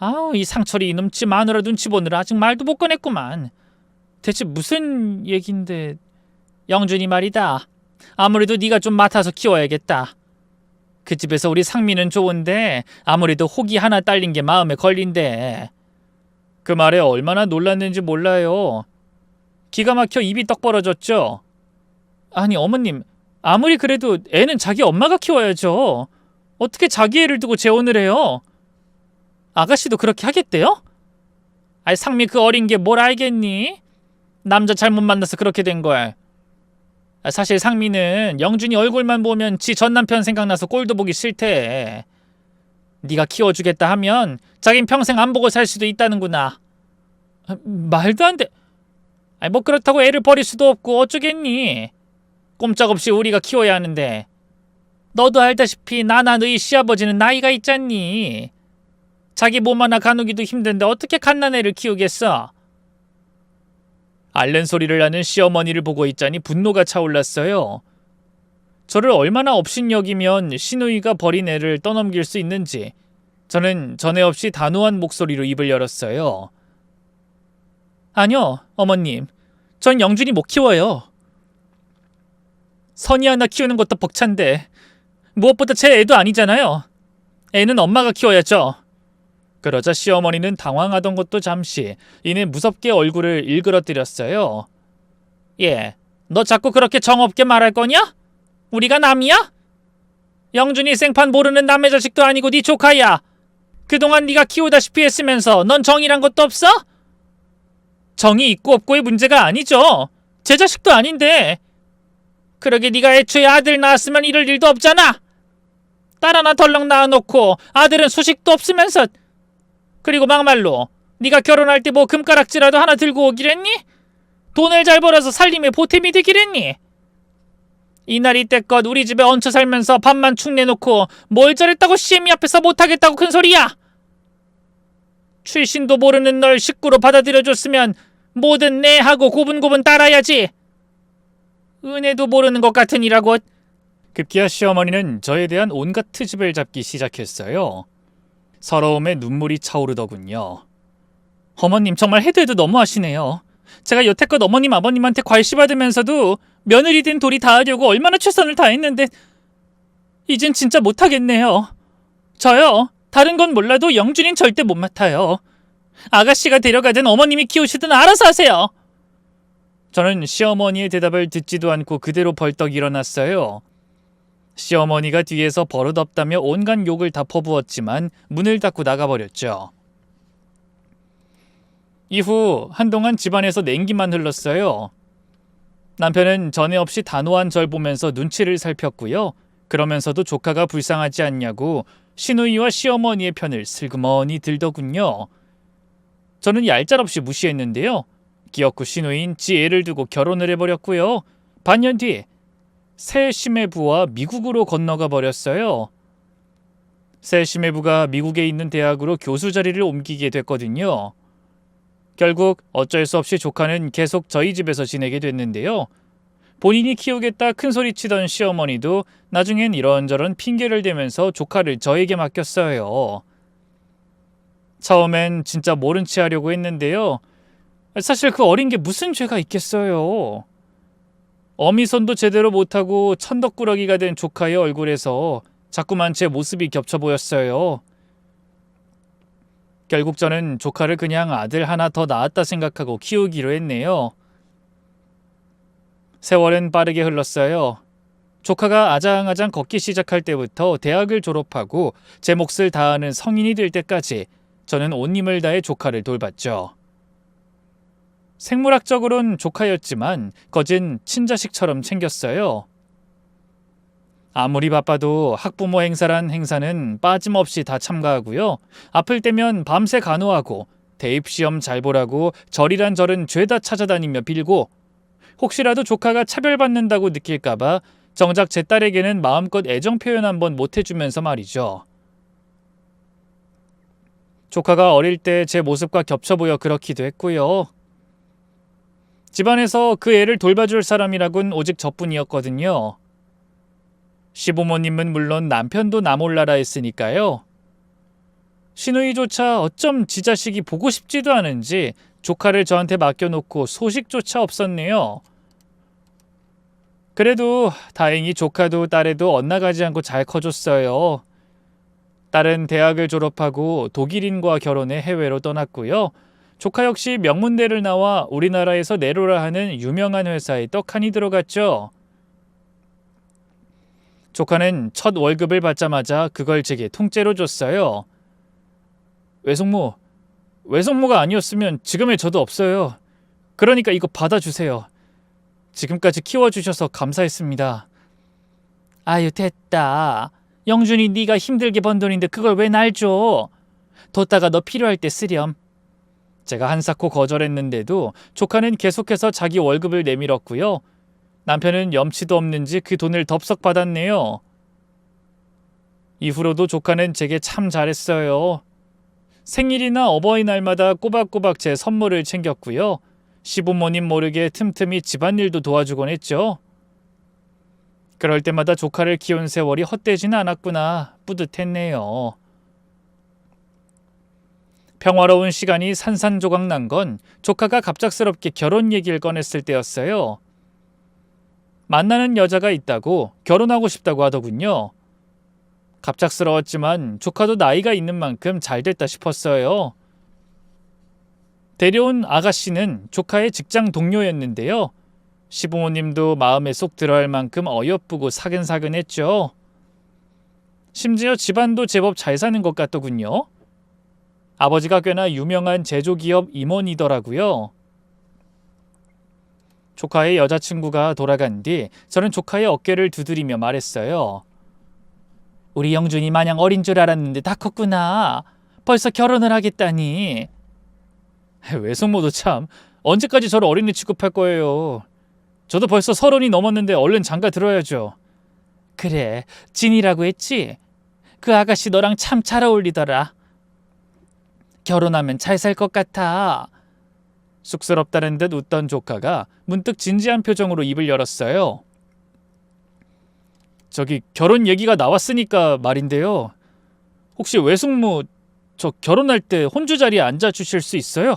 아우 이 상철이 이놈 지 마누라 눈치 보느라 아직 말도 못 꺼냈구만. 대체 무슨 얘긴데. 영준이 말이다. 아무래도 네가 좀 맡아서 키워야겠다. 그 집에서 우리 상미는 좋은데 아무래도 혹이 하나 딸린 게 마음에 걸린대. 그 말에 얼마나 놀랐는지 몰라요. 기가 막혀 입이 떡 벌어졌죠. 아니 어머님 아무리 그래도 애는 자기 엄마가 키워야죠. 어떻게 자기 애를 두고 재혼을 해요? 아가씨도 그렇게 하겠대요? 아이 상미 그 어린 게 뭘 알겠니? 남자 잘못 만나서 그렇게 된 걸. 사실 상미는 영준이 얼굴만 보면 지 전남편 생각나서 꼴도 보기 싫대. 네가 키워주겠다 하면 자긴 평생 안 보고 살 수도 있다는구나. 말도 안 돼. 뭐 그렇다고 애를 버릴 수도 없고 어쩌겠니. 꼼짝없이 우리가 키워야 하는데. 너도 알다시피 나나 너희 시아버지는 나이가 있잖니. 자기 몸 하나 가누기도 힘든데 어떻게 갓난애를 키우겠어. 앓는 소리를 하는 시어머니를 보고 있자니 분노가 차올랐어요. 저를 얼마나 업신여기면 시누이가 버린 애를 떠넘길 수 있는지 저는 전에 없이 단호한 목소리로 입을 열었어요. 아니요, 어머님. 전 영준이 못 키워요. 선이 하나 키우는 것도 벅찬데 무엇보다 제 애도 아니잖아요. 애는 엄마가 키워야죠. 그러자 시어머니는 당황하던 것도 잠시 이내 무섭게 얼굴을 일그러뜨렸어요. 예, 너 자꾸 그렇게 정없게 말할 거냐? 우리가 남이야? 영준이 생판 모르는 남의 자식도 아니고 네 조카야. 그동안 네가 키우다시피 했으면서 넌 정이란 것도 없어? 정이 있고 없고의 문제가 아니죠. 제 자식도 아닌데. 그러게 네가 애초에 아들 낳았으면 이럴 일도 없잖아. 딸 하나 덜렁 낳아놓고 아들은 소식도 없으면서. 그리고 막말로 네가 결혼할 때 뭐 금가락지라도 하나 들고 오기랬니? 돈을 잘 벌어서 살림에 보탬이 되기랬니? 이날 이때껏 우리 집에 얹혀 살면서 밥만 축 내놓고 뭘 잘했다고 시애미 앞에서 못하겠다고 큰소리야. 출신도 모르는 널 식구로 받아들여줬으면 뭐든 내 하고 고분고분 따라야지. 은혜도 모르는 것 같으니라고. 급기야 시어머니는 저에 대한 온갖 트집을 잡기 시작했어요. 서러움에 눈물이 차오르더군요. 어머님 정말 해도 해도 너무하시네요. 제가 여태껏 어머님 아버님한테 괄시받으면서도 며느리 된 돌이 닿으려고 얼마나 최선을 다했는데 이젠 진짜 못하겠네요. 저요. 다른 건 몰라도 영준이는 절대 못 맡아요. 아가씨가 데려가든 어머님이 키우시든 알아서 하세요. 저는 시어머니의 대답을 듣지도 않고 그대로 벌떡 일어났어요. 시어머니가 뒤에서 버릇없다며 온갖 욕을 다 퍼부었지만 문을 닫고 나가버렸죠. 이후 한동안 집안에서 냉기만 흘렀어요. 남편은 전에 없이 단호한 절 보면서 눈치를 살폈고요. 그러면서도 조카가 불쌍하지 않냐고 시누이와 시어머니의 편을 슬그머니 들더군요. 저는 얄짤없이 무시했는데요. 기어코 시누이인 지 애를 두고 결혼을 해버렸고요. 반년 뒤 새 시매부와 미국으로 건너가 버렸어요. 새 시매부가 미국에 있는 대학으로 교수 자리를 옮기게 됐거든요. 결국 어쩔 수 없이 조카는 계속 저희 집에서 지내게 됐는데요. 본인이 키우겠다 큰소리치던 시어머니도 나중엔 이런저런 핑계를 대면서 조카를 저에게 맡겼어요. 처음엔 진짜 모른 체 하려고 했는데요. 사실 그 어린 게 무슨 죄가 있겠어요. 어미손도 제대로 못하고 천덕꾸러기가 된 조카의 얼굴에서 자꾸만 제 모습이 겹쳐 보였어요. 결국 저는 조카를 그냥 아들 하나 더 낳았다 생각하고 키우기로 했네요. 세월은 빠르게 흘렀어요. 조카가 아장아장 걷기 시작할 때부터 대학을 졸업하고 제 몫을 다하는 성인이 될 때까지 저는 온 힘을 다해 조카를 돌봤죠. 생물학적으론 조카였지만 거진 친자식처럼 챙겼어요. 아무리 바빠도 학부모 행사란 행사는 빠짐없이 다 참가하고요. 아플 때면 밤새 간호하고 대입시험 잘 보라고 절이란 절은 죄다 찾아다니며 빌고 혹시라도 조카가 차별받는다고 느낄까봐 정작 제 딸에게는 마음껏 애정 표현 한번 못해주면서 말이죠. 조카가 어릴 때 제 모습과 겹쳐 보여 그렇기도 했고요. 집안에서 그 애를 돌봐줄 사람이라곤 오직 저뿐이었거든요. 시부모님은 물론 남편도 나 몰라라 했으니까요. 시누이조차 어쩜 지 자식이 보고 싶지도 않은지 조카를 저한테 맡겨놓고 소식조차 없었네요. 그래도 다행히 조카도 딸애도 엇나가지 않고 잘 커줬어요. 딸은 대학을 졸업하고 독일인과 결혼해 해외로 떠났고요. 조카 역시 명문대를 나와 우리나라에서 내로라 하는 유명한 회사에 떡하니 들어갔죠. 조카는 첫 월급을 받자마자 그걸 제게 통째로 줬어요. 외숙모가 아니었으면 지금의 저도 없어요. 그러니까 이거 받아주세요. 지금까지 키워주셔서 감사했습니다. 아유 됐다. 영준이 네가 힘들게 번 돈인데 그걸 왜 날 줘? 뒀다가 너 필요할 때 쓰렴. 제가 한사코 거절했는데도 조카는 계속해서 자기 월급을 내밀었고요. 남편은 염치도 없는지 그 돈을 덥석 받았네요. 이후로도 조카는 제게 참 잘했어요. 생일이나 어버이날마다 꼬박꼬박 제 선물을 챙겼고요. 시부모님 모르게 틈틈이 집안일도 도와주곤 했죠. 그럴 때마다 조카를 키운 세월이 헛되지는 않았구나 뿌듯했네요. 평화로운 시간이 산산조각 난 건 조카가 갑작스럽게 결혼 얘기를 꺼냈을 때였어요. 만나는 여자가 있다고 결혼하고 싶다고 하더군요. 갑작스러웠지만 조카도 나이가 있는 만큼 잘 됐다 싶었어요. 데려온 아가씨는 조카의 직장 동료였는데요. 시부모님도 마음에 쏙 들어할 만큼 어여쁘고 사근사근했죠. 심지어 집안도 제법 잘 사는 것 같더군요. 아버지가 꽤나 유명한 제조기업 임원이더라고요. 조카의 여자친구가 돌아간 뒤 저는 조카의 어깨를 두드리며 말했어요. 우리 영준이 마냥 어린 줄 알았는데 다 컸구나. 벌써 결혼을 하겠다니. 외숙모도 참 언제까지 저를 어린애 취급할 거예요. 저도 벌써 30이 넘었는데 얼른 장가 들어야죠. 그래, 진이라고 했지? 그 아가씨 너랑 참 잘 어울리더라. 결혼하면 잘 살 것 같아. 쑥스럽다는 듯 웃던 조카가 문득 진지한 표정으로 입을 열었어요. 저기 결혼 얘기가 나왔으니까 말인데요. 혹시 외숙모 저 결혼할 때 혼주 자리에 앉아주실 수 있어요?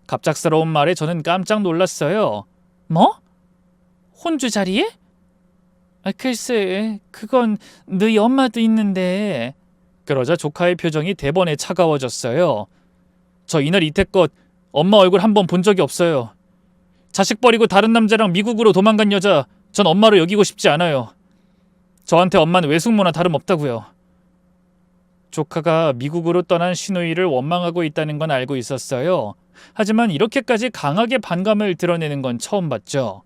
갑작스러운 말에 저는 깜짝 놀랐어요. 뭐? 혼주 자리에? 글쎄, 그건 너희 엄마도 있는데. 그러자 조카의 표정이 대번에 차가워졌어요. 저 이날 이태껏 엄마 얼굴 한 번 본 적이 없어요. 자식 버리고 다른 남자랑 미국으로 도망간 여자 전 엄마로 여기고 싶지 않아요. 저한테 엄마는 외숙모나 다름없다고요. 조카가 미국으로 떠난 시누이를 원망하고 있다는 건 알고 있었어요. 하지만 이렇게까지 강하게 반감을 드러내는 건 처음 봤죠.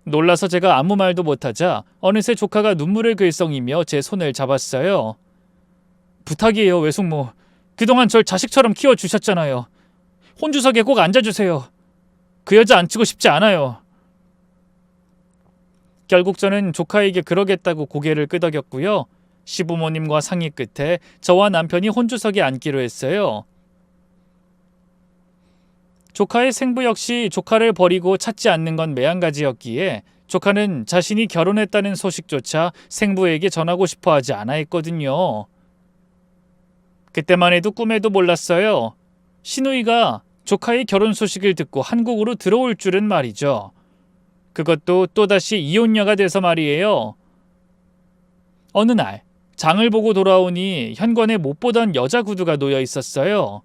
놀라서 제가 아무 말도 못하자 어느새 조카가 눈물을 글썽이며 제 손을 잡았어요. 부탁이에요, 외숙모. 그동안 절 자식처럼 키워주셨잖아요. 혼주석에 꼭 앉아주세요. 그 여자 앉히고 싶지 않아요. 결국 저는 조카에게 그러겠다고 고개를 끄덕였고요. 시부모님과 상의 끝에 저와 남편이 혼주석에 앉기로 했어요. 조카의 생부 역시 조카를 버리고 찾지 않는 건 매한가지였기에 조카는 자신이 결혼했다는 소식조차 생부에게 전하고 싶어 하지 않아 했거든요. 그때만 해도 꿈에도 몰랐어요. 시누이가 조카의 결혼 소식을 듣고 한국으로 들어올 줄은 말이죠. 그것도 또다시 이혼녀가 돼서 말이에요. 어느 날 장을 보고 돌아오니 현관에 못 보던 여자 구두가 놓여 있었어요.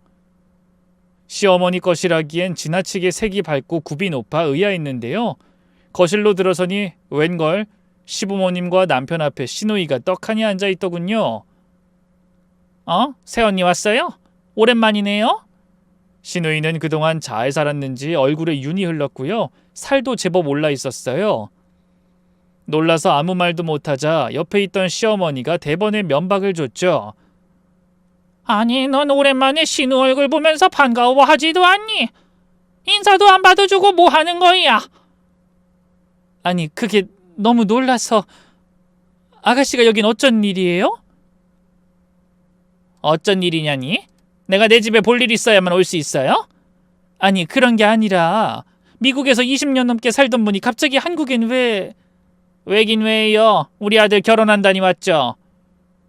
시어머니 것이라기엔 지나치게 색이 밝고 굽이 높아 의아했는데요. 거실로 들어서니 웬걸 시부모님과 남편 앞에 시누이가 떡하니 앉아있더군요. 새언니 왔어요? 오랜만이네요? 시누이는 그동안 잘 살았는지 얼굴에 윤이 흘렀고요. 살도 제법 올라 있었어요. 놀라서 아무 말도 못하자 옆에 있던 시어머니가 대번에 면박을 줬죠. 아니, 넌 오랜만에 신우 얼굴 보면서 반가워하지도 않니? 인사도 안 받아주고 뭐 하는 거야? 아니, 그게 너무 놀라서. 아가씨가 여긴 어쩐 일이에요? 어쩐 일이냐니? 내가 내 집에 볼 일 있어야만 올 수 있어요? 아니, 그런 게 아니라 미국에서 20년 넘게 살던 분이 갑자기 한국엔 왜... 왜긴 왜요? 우리 아들 결혼한다니 왔죠?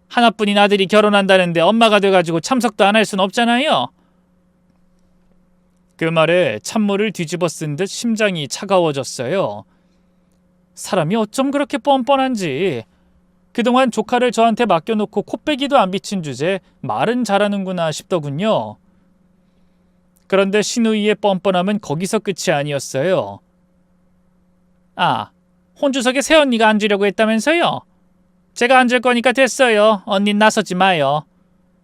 하나뿐인 아들이 결혼한다는데 엄마가 돼가지고 참석도 안 할 순 없잖아요. 그 말에 찬물을 뒤집어 쓴 듯 심장이 차가워졌어요. 사람이 어쩜 그렇게 뻔뻔한지. 그동안 조카를 저한테 맡겨놓고 코빼기도 안 비친 주제 말은 잘하는구나 싶더군요. 그런데 시누이의 뻔뻔함은 거기서 끝이 아니었어요. 혼주석에 새언니가 앉으려고 했다면서요? 제가 앉을 거니까 됐어요. 언닌 나서지 마요.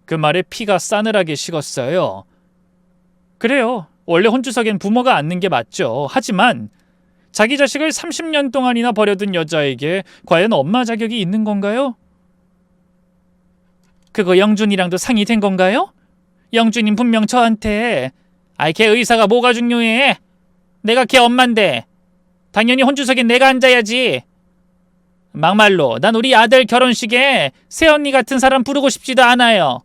그 말에 피가 싸늘하게 식었어요. 그래요. 원래 혼주석엔 부모가 앉는 게 맞죠. 하지만 자기 자식을 30년 동안이나 버려둔 여자에게 과연 엄마 자격이 있는 건가요? 그거 영준이랑도 상의된 건가요? 영준님 분명 저한테 걔 의사가 뭐가 중요해? 내가 걔 엄만데 당연히 혼주석엔 내가 앉아야지. 막말로 난 우리 아들 결혼식에 새언니 같은 사람 부르고 싶지도 않아요.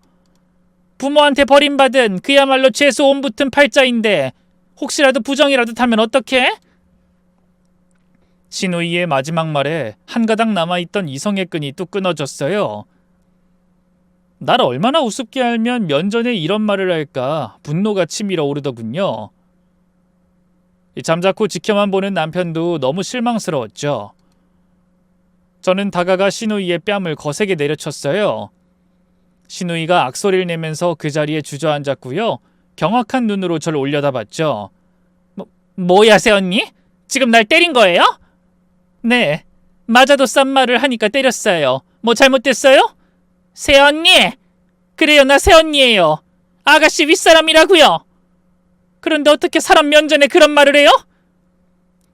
부모한테 버림받은 그야말로 죄수 온 붙은 팔자인데 혹시라도 부정이라도 타면 어떡해? 시누이의 마지막 말에 한 가닥 남아있던 이성의 끈이 뚝 끊어졌어요. 날 얼마나 우습게 알면 면전에 이런 말을 할까 분노가 치밀어 오르더군요. 잠자코 지켜만 보는 남편도 너무 실망스러웠죠. 저는 다가가 시누이의 뺨을 거세게 내려쳤어요. 시누이가 악소리를 내면서 그 자리에 주저앉았고요. 경악한 눈으로 저를 올려다봤죠. 뭐야 새언니? 지금 날 때린 거예요? 네, 맞아도 싼 말을 하니까 때렸어요. 뭐 잘못됐어요? 새언니! 그래요, 나 새언니예요. 아가씨 윗사람이라고요. 그런데 어떻게 사람 면전에 그런 말을 해요?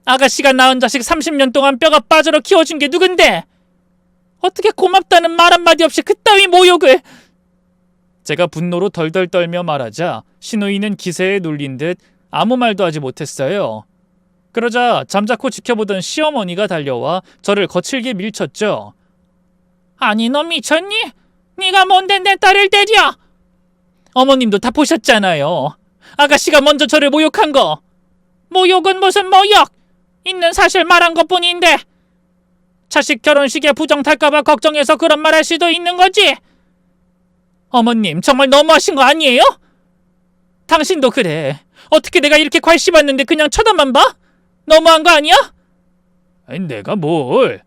아가씨가 낳은 자식 30년 동안 뼈가 빠져러 키워준 게 누군데? 어떻게 고맙다는 말 한마디 없이 그따위 모욕을... 제가 분노로 덜덜 떨며 말하자 시누이는 기세에 눌린 듯 아무 말도 하지 못했어요. 그러자 잠자코 지켜보던 시어머니가 달려와 저를 거칠게 밀쳤죠. 아니 너 미쳤니? 네가 뭔데 내 딸을 때려? 어머님도 다 보셨잖아요. 아가씨가 먼저 저를 모욕한 거. 모욕은 무슨 모욕? 있는 사실 말한 것뿐인데. 자식 결혼식에 부정 탈까봐 걱정해서 그런 말 할 수도 있는 거지. 어머님, 정말 너무하신 거 아니에요? 당신도 그래. 어떻게 내가 이렇게 괄씹었는데 그냥 쳐다만 봐? 너무한 거 아니야? 아니, 내가 뭘.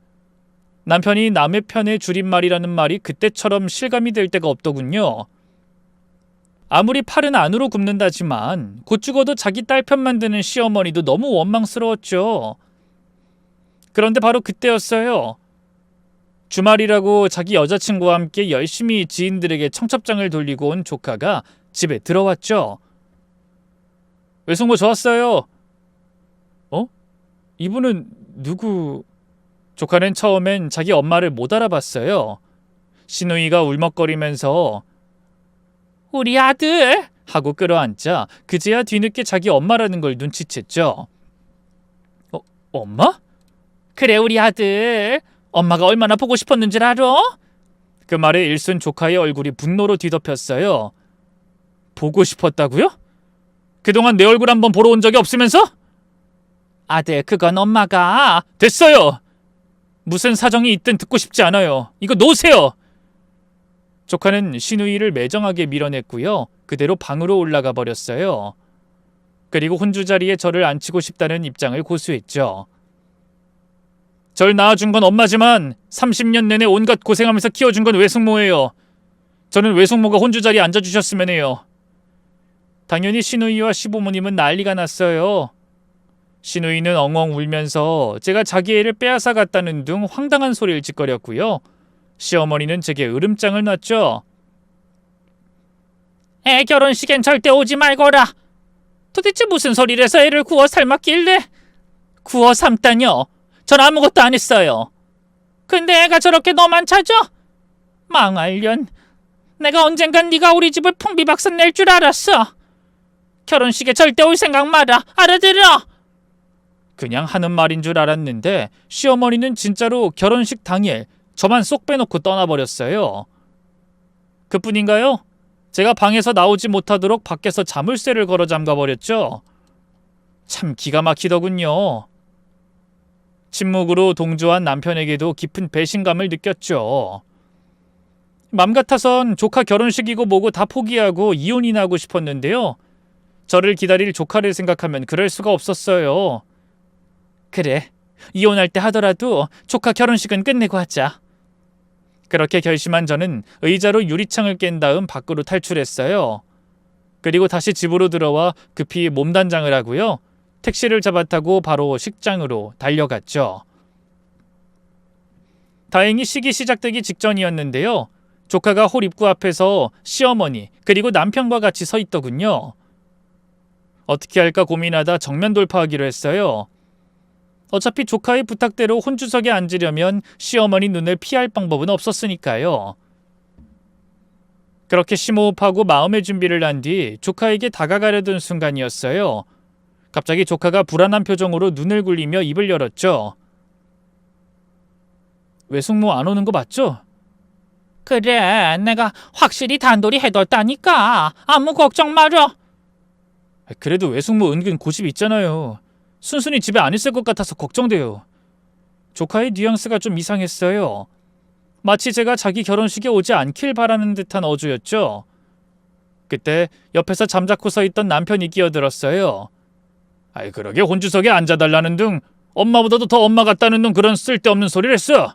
남편이 남의 편의 줄임말이라는 말이 그때처럼 실감이 될 때가 없더군요. 아무리 팔은 안으로 굽는다지만 곧 죽어도 자기 딸 편만 드는 시어머니도 너무 원망스러웠죠. 그런데 바로 그때였어요. 주말이라고 자기 여자친구와 함께 열심히 지인들에게 청첩장을 돌리고 온 조카가 집에 들어왔죠. 외숙모 좋았어요. 이분은 누구? 조카는 처음엔 자기 엄마를 못 알아봤어요. 시누이가 울먹거리면서 우리 아들! 하고 끌어안자 그제야 뒤늦게 자기 엄마라는 걸 눈치챘죠. 엄마? 그래, 우리 아들. 엄마가 얼마나 보고 싶었는 줄 알아? 그 말에 일순 조카의 얼굴이 분노로 뒤덮였어요. 보고 싶었다고요? 그동안 내 얼굴 한번 보러 온 적이 없으면서? 아들, 그건 엄마가... 됐어요! 무슨 사정이 있든 듣고 싶지 않아요. 이거 놓으세요! 조카는 시누이를 매정하게 밀어냈고요. 그대로 방으로 올라가 버렸어요. 그리고 혼주 자리에 저를 앉히고 싶다는 입장을 고수했죠. 절 낳아준 건 엄마지만 30년 내내 온갖 고생하면서 키워준 건 외숙모예요. 저는 외숙모가 혼주 자리에 앉아주셨으면 해요. 당연히 시누이와 시부모님은 난리가 났어요. 시누이는 엉엉 울면서 제가 자기 애를 빼앗아 갔다는 등 황당한 소리를 짓거렸고요. 시어머니는 제게 으름장을 놨죠. 애 결혼식엔 절대 오지 말거라. 도대체 무슨 소리를 해서 애를 구워 삶았길래? 구워 삶다뇨? 전 아무것도 안 했어요. 근데 애가 저렇게 너만 찾아? 망할년. 내가 언젠간 네가 우리 집을 풍비박산 낼 줄 알았어. 결혼식에 절대 올 생각 마라. 알아들어? 그냥 하는 말인 줄 알았는데 시어머니는 진짜로 결혼식 당일 저만 쏙 빼놓고 떠나버렸어요. 그뿐인가요? 제가 방에서 나오지 못하도록 밖에서 자물쇠를 걸어 잠가버렸죠. 참 기가 막히더군요. 침묵으로 동조한 남편에게도 깊은 배신감을 느꼈죠. 맘 같아선 조카 결혼식이고 뭐고 다 포기하고 이혼이나 하고 싶었는데요. 저를 기다릴 조카를 생각하면 그럴 수가 없었어요. 그래, 이혼할 때 하더라도 조카 결혼식은 끝내고 하자. 그렇게 결심한 저는 의자로 유리창을 깬 다음 밖으로 탈출했어요. 그리고 다시 집으로 들어와 급히 몸단장을 하고요. 택시를 잡아타고 바로 식장으로 달려갔죠. 다행히 식이 시작되기 직전이었는데요. 조카가 홀 입구 앞에서 시어머니 그리고 남편과 같이 서 있더군요. 어떻게 할까 고민하다 정면 돌파하기로 했어요. 어차피 조카의 부탁대로 혼주석에 앉으려면 시어머니 눈을 피할 방법은 없었으니까요. 그렇게 심호흡하고 마음의 준비를 한 뒤 조카에게 다가가려던 순간이었어요. 갑자기 조카가 불안한 표정으로 눈을 굴리며 입을 열었죠. 외숙모 안 오는 거 맞죠? 그래, 내가 확실히 단돌이 해뒀다니까. 아무 걱정 마라. 그래도 외숙모 은근 고집이 있잖아요. 순순히 집에 안 있을 것 같아서 걱정돼요. 조카의 뉘앙스가 좀 이상했어요. 마치 제가 자기 결혼식에 오지 않길 바라는 듯한 어조였죠. 그때 옆에서 잠자코 서 있던 남편이 끼어들었어요. 아이, 그러게 혼주석에 앉아달라는 등 엄마보다도 더 엄마 같다는 등 그런 쓸데없는 소리를 했어.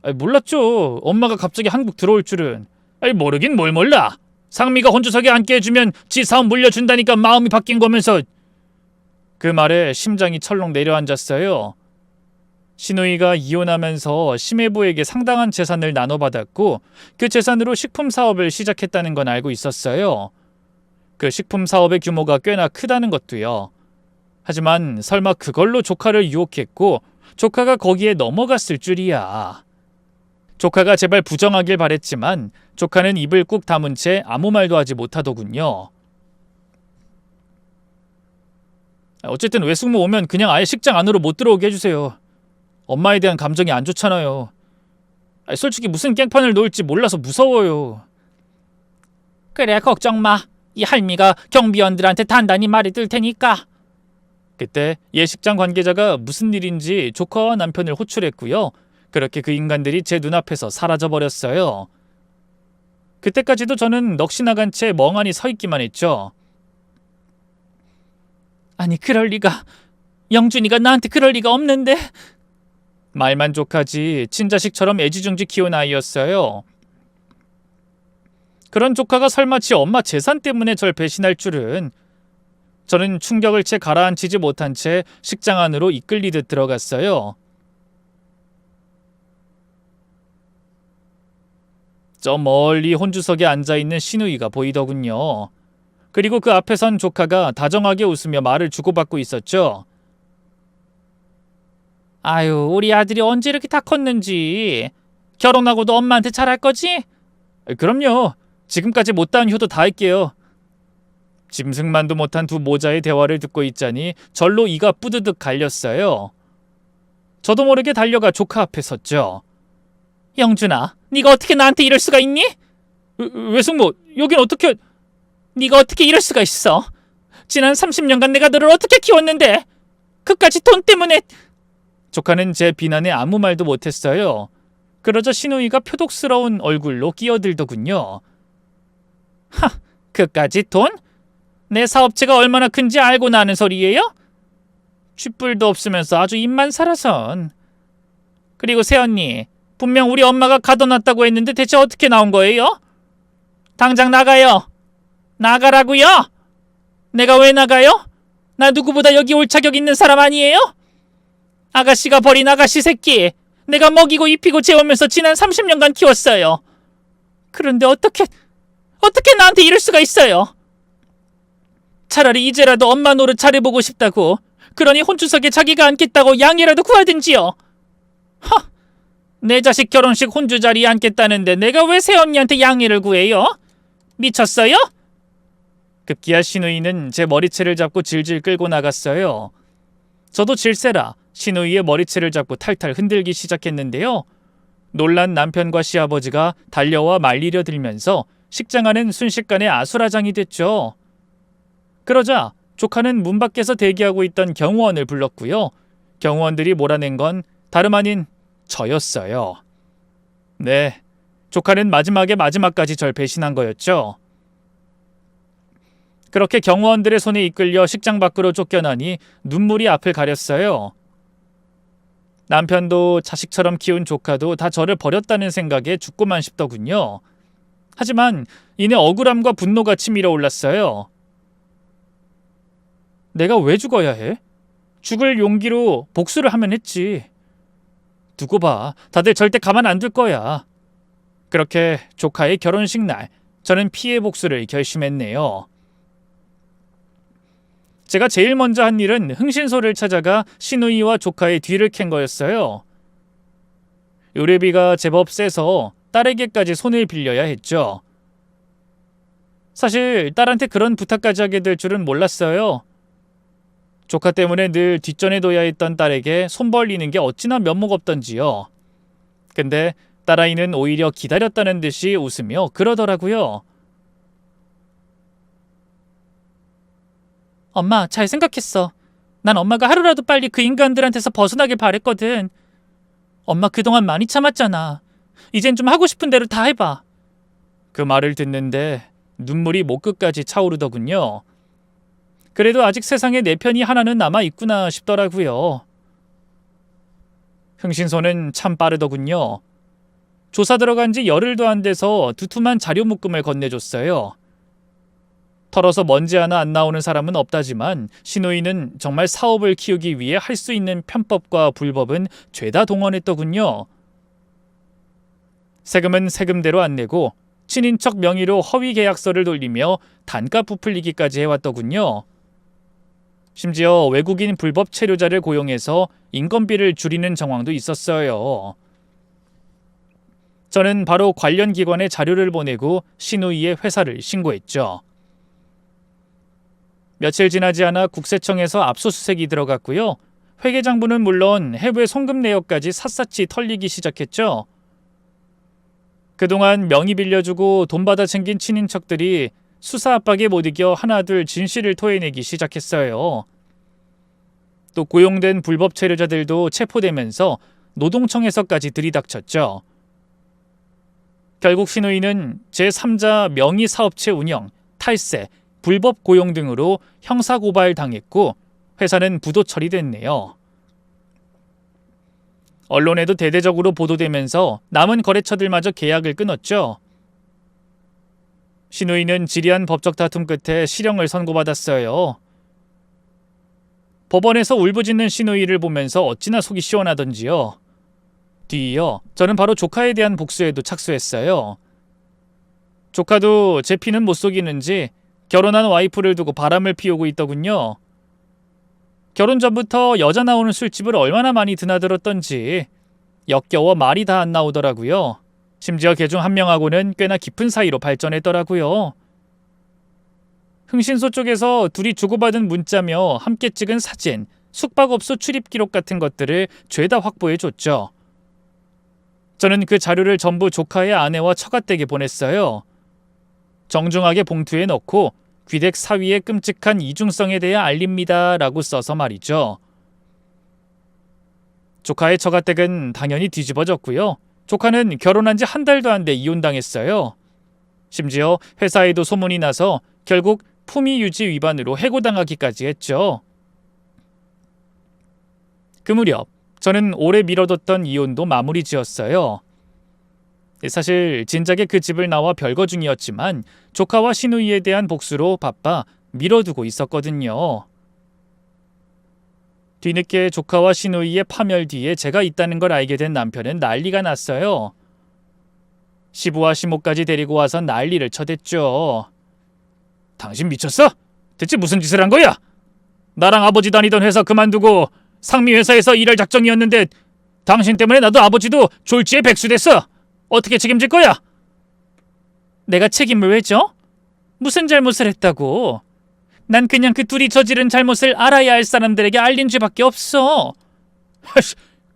아이, 몰랐죠. 엄마가 갑자기 한국 들어올 줄은. 아이, 모르긴 뭘 몰라. 상미가 혼주석에 앉게 해주면 지 사업 물려준다니까 마음이 바뀐 거면서. 그 말에 심장이 철렁 내려앉았어요. 시누이가 이혼하면서 시매부에게 상당한 재산을 나눠받았고 그 재산으로 식품 사업을 시작했다는 건 알고 있었어요. 그 식품 사업의 규모가 꽤나 크다는 것도요. 하지만 설마 그걸로 조카를 유혹했고 조카가 거기에 넘어갔을 줄이야. 조카가 제발 부정하길 바랬지만 조카는 입을 꾹 다문 채 아무 말도 하지 못하더군요. 어쨌든 외숙모 오면 그냥 아예 식장 안으로 못 들어오게 해주세요. 엄마에 대한 감정이 안 좋잖아요. 솔직히 무슨 깽판을 놓을지 몰라서 무서워요. 그래, 걱정 마. 이 할미가 경비원들한테 단단히 말해둘 테니까. 그때 예식장 관계자가 무슨 일인지 조카와 남편을 호출했고요. 그렇게 그 인간들이 제 눈앞에서 사라져버렸어요. 그때까지도 저는 넋이 나간 채 멍하니 서 있기만 했죠. 아니, 그럴 리가. 영준이가 나한테 그럴 리가 없는데. 말만족하지 친자식처럼 애지중지 키운 아이였어요. 그런 조카가 설마 지 엄마 재산 때문에 절 배신할 줄은. 저는 충격을 채 가라앉히지 못한 채 식장 안으로 이끌리듯 들어갔어요. 저 멀리 혼주석에 앉아있는 시누이가 보이더군요. 그리고 그 앞에 선 조카가 다정하게 웃으며 말을 주고받고 있었죠. 아유, 우리 아들이 언제 이렇게 다 컸는지. 결혼하고도 엄마한테 잘할 거지? 그럼요. 지금까지 못다한 효도 다 할게요. 짐승만도 못한 두 모자의 대화를 듣고 있자니 절로 이가 뿌드득 갈렸어요. 저도 모르게 달려가 조카 앞에 섰죠. 영준아, 네가 어떻게 나한테 이럴 수가 있니? 외숙모, 여긴 어떻게... 네가 어떻게 이럴 수가 있어? 지난 30년간 내가 너를 어떻게 키웠는데 그까지 돈 때문에... 조카는 제 비난에 아무 말도 못했어요. 그러자 시누이가 표독스러운 얼굴로 끼어들더군요. 하, 그까지 돈? 내 사업체가 얼마나 큰지 알고 나는 소리예요? 쥐뿔도 없으면서 아주 입만 살아선. 그리고 새언니, 분명 우리 엄마가 가둬놨다고 했는데 대체 어떻게 나온 거예요? 당장 나가요. 나가라고요? 내가 왜 나가요? 나 누구보다 여기 올 자격 있는 사람 아니에요? 아가씨가 버린 아가씨 새끼. 내가 먹이고 입히고 재우면서 지난 30년간 키웠어요. 그런데 어떻게 나한테 이럴 수가 있어요? 차라리 이제라도 엄마 노릇 잘해보고 싶다고. 그러니 혼주석에 자기가 앉겠다고 양해라도 구하든지요. 하! 내 자식 결혼식 혼주 자리에 앉겠다는데 내가 왜 새언니한테 양해를 구해요? 미쳤어요? 급기야 시누이는 제 머리채를 잡고 질질 끌고 나갔어요. 저도 질세라 시누이의 머리채를 잡고 탈탈 흔들기 시작했는데요. 놀란 남편과 시아버지가 달려와 말리려 들면서 식장 안은 순식간에 아수라장이 됐죠. 그러자 조카는 문 밖에서 대기하고 있던 경호원을 불렀고요. 경호원들이 몰아낸 건 다름 아닌 저였어요. 네, 조카는 마지막까지 절 배신한 거였죠. 그렇게 경호원들의 손에 이끌려 식장 밖으로 쫓겨나니 눈물이 앞을 가렸어요. 남편도 자식처럼 키운 조카도 다 저를 버렸다는 생각에 죽고만 싶더군요. 하지만 이내 억울함과 분노가 치밀어 올랐어요. 내가 왜 죽어야 해? 죽을 용기로 복수를 하면 했지. 두고 봐. 다들 절대 가만 안 둘 거야. 그렇게 조카의 결혼식 날, 저는 피해 복수를 결심했네요. 제가 제일 먼저 한 일은 흥신소를 찾아가 시누이와 조카의 뒤를 캔 거였어요. 의뢰비가 제법 세서 딸에게까지 손을 빌려야 했죠. 사실 딸한테 그런 부탁까지 하게 될 줄은 몰랐어요. 조카 때문에 늘 뒷전에 둬야 했던 딸에게 손 벌리는 게 어찌나 면목 없던지요. 근데 딸아이는 오히려 기다렸다는 듯이 웃으며 그러더라고요. 엄마, 잘 생각했어. 난 엄마가 하루라도 빨리 그 인간들한테서 벗어나길 바랬거든. 엄마 그동안 많이 참았잖아. 이젠 좀 하고 싶은 대로 다 해봐. 그 말을 듣는데 눈물이 목끝까지 차오르더군요. 그래도 아직 세상에 내 편이 하나는 남아있구나 싶더라고요. 흥신소는 참 빠르더군요. 조사 들어간 지 열흘도 안 돼서 두툼한 자료 묶음을 건네줬어요. 털어서 먼지 하나 안 나오는 사람은 없다지만 시누이는 정말 사업을 키우기 위해 할 수 있는 편법과 불법은 죄다 동원했더군요. 세금은 세금대로 안 내고 친인척 명의로 허위 계약서를 돌리며 단가 부풀리기까지 해왔더군요. 심지어 외국인 불법 체류자를 고용해서 인건비를 줄이는 정황도 있었어요. 저는 바로 관련 기관에 자료를 보내고 시누이의 회사를 신고했죠. 며칠 지나지 않아 국세청에서 압수수색이 들어갔고요. 회계장부는 물론 해외 송금 내역까지 샅샅이 털리기 시작했죠. 그동안 명의 빌려주고 돈 받아 챙긴 친인척들이 수사 압박에 못 이겨 하나둘 진실을 토해내기 시작했어요. 또 고용된 불법 체류자들도 체포되면서 노동청에서까지 들이닥쳤죠. 결국 시누이는 제3자 명의사업체 운영, 탈세, 불법 고용 등으로 형사고발 당했고 회사는 부도 처리됐네요. 언론에도 대대적으로 보도되면서 남은 거래처들마저 계약을 끊었죠. 시누이는 지리한 법적 다툼 끝에 실형을 선고받았어요. 법원에서 울부짖는 시누이를 보면서 어찌나 속이 시원하던지요. 뒤이어 저는 바로 조카에 대한 복수에도 착수했어요. 조카도 제 피는 못 속이는지 결혼한 와이프를 두고 바람을 피우고 있더군요. 결혼 전부터 여자 나오는 술집을 얼마나 많이 드나들었던지 역겨워 말이 다 안 나오더라고요. 심지어 걔중 한 명하고는 꽤나 깊은 사이로 발전했더라고요. 흥신소 쪽에서 둘이 주고받은 문자며 함께 찍은 사진, 숙박업소 출입 기록 같은 것들을 죄다 확보해줬죠. 저는 그 자료를 전부 조카의 아내와 처갓댁에 보냈어요. 정중하게 봉투에 넣고 귀댁 사위의 끔찍한 이중성에 대해 알립니다 라고 써서 말이죠. 조카의 처갓댁은 당연히 뒤집어졌고요. 조카는 결혼한 지 한 달도 안 돼 이혼당했어요. 심지어 회사에도 소문이 나서 결국 품위유지 위반으로 해고당하기까지 했죠. 그 무렵 저는 오래 미뤄뒀던 이혼도 마무리 지었어요. 사실 진작에 그 집을 나와 별거 중이었지만 조카와 시누이에 대한 복수로 바빠 미뤄두고 있었거든요. 뒤늦게 조카와 시누이의 파멸 뒤에 제가 있다는 걸 알게 된 남편은 난리가 났어요. 시부와 시모까지 데리고 와서 난리를 쳐댔죠. 당신 미쳤어? 대체 무슨 짓을 한 거야? 나랑 아버지 다니던 회사 그만두고 상미 회사에서 일할 작정이었는데 당신 때문에 나도 아버지도 졸지에 백수됐어. 어떻게 책임질 거야? 내가 책임을 왜 져? 무슨 잘못을 했다고? 난 그냥 그 둘이 저지른 잘못을 알아야 할 사람들에게 알린 죄밖에 없어.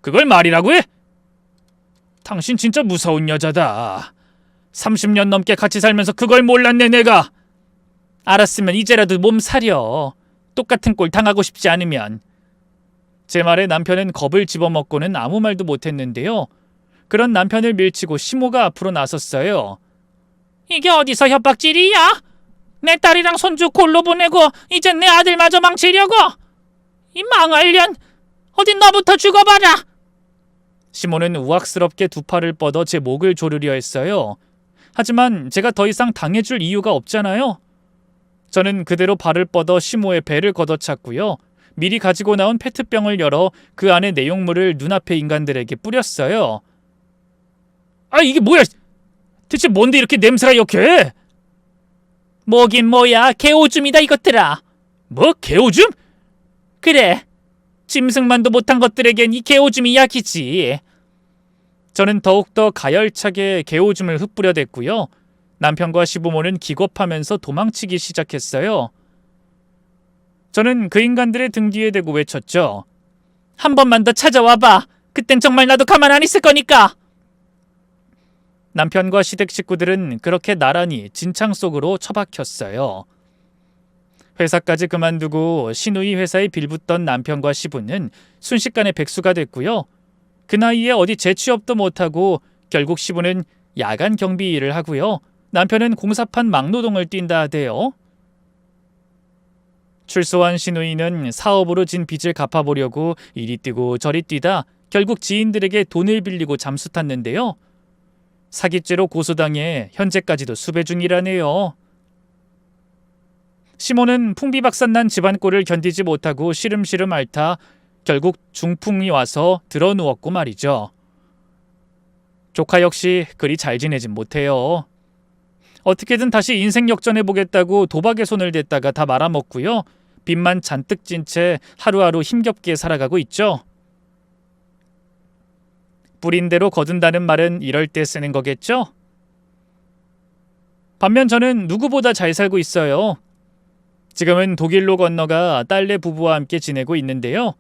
그걸 말이라고 해? 당신 진짜 무서운 여자다. 30년 넘게 같이 살면서 그걸 몰랐네 내가. 알았으면 이제라도 몸 사려. 똑같은 꼴 당하고 싶지 않으면. 제 말에 남편은 겁을 집어먹고는 아무 말도 못했는데요. 그런 남편을 밀치고 시모가 앞으로 나섰어요. 이게 어디서 협박질이야? 내 딸이랑 손주 골로 보내고 이젠 내 아들마저 망치려고? 이 망할 년! 어디 너부터 죽어봐라! 시모는 우악스럽게 두 팔을 뻗어 제 목을 조르려 했어요. 하지만 제가 더 이상 당해줄 이유가 없잖아요. 저는 그대로 발을 뻗어 시모의 배를 걷어찼고요. 미리 가지고 나온 페트병을 열어 그 안에 내용물을 눈앞의 인간들에게 뿌렸어요. 아 이게 뭐야? 대체 뭔데 이렇게 냄새가 역해? 뭐긴 뭐야, 개오줌이다 이것들아. 뭐 개오줌? 그래, 짐승만도 못한 것들에겐 이 개오줌이 약이지. 저는 더욱더 가열차게 개오줌을 흩뿌려댔고요. 남편과 시부모는 기겁하면서 도망치기 시작했어요. 저는 그 인간들의 등 뒤에 대고 외쳤죠. 한 번만 더 찾아와봐. 그땐 정말 나도 가만 안 있을 거니까. 남편과 시댁 식구들은 그렇게 나란히 진창 속으로 처박혔어요. 회사까지 그만두고 시누이 회사에 빌붙던 남편과 시부는 순식간에 백수가 됐고요. 그 나이에 어디 재취업도 못하고 결국 시부는 야간 경비 일을 하고요. 남편은 공사판 막노동을 뛴다 하대요. 출소한 시누이는 사업으로 진 빚을 갚아보려고 이리 뛰고 저리 뛰다 결국 지인들에게 돈을 빌리고 잠수 탔는데요. 사기죄로 고소당해 현재까지도 수배 중이라네요. 시모는 풍비박산난 집안꼴을 견디지 못하고 시름시름 앓다 결국 중풍이 와서 드러누웠고 말이죠. 조카 역시 그리 잘 지내진 못해요. 어떻게든 다시 인생 역전해보겠다고 도박에 손을 댔다가 다 말아먹고요. 빚만 잔뜩 진 채 하루하루 힘겹게 살아가고 있죠. 뿌린 대로 거둔다는 말은 이럴 때 쓰는 거겠죠? 반면 저는 누구보다 잘 살고 있어요. 지금은 독일로 건너가 딸네 부부와 함께 지내고 있는데요.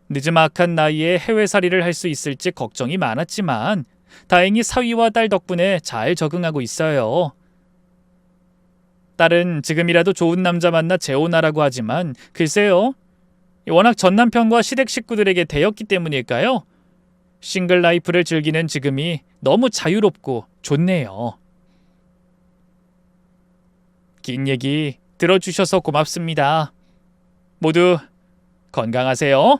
늦지막한 나이에 해외살이를 할 수 있을지 걱정이 많았지만 다행히 사위와 딸 덕분에 잘 적응하고 있어요. 딸은 지금이라도 좋은 남자 만나 재혼하라고 하지만 글쎄요. 워낙 전 남편과 시댁 식구들에게 대였기 때문일까요? 싱글 라이프를 즐기는 지금이 너무 자유롭고 좋네요. 긴 얘기 들어주셔서 고맙습니다. 모두 건강하세요.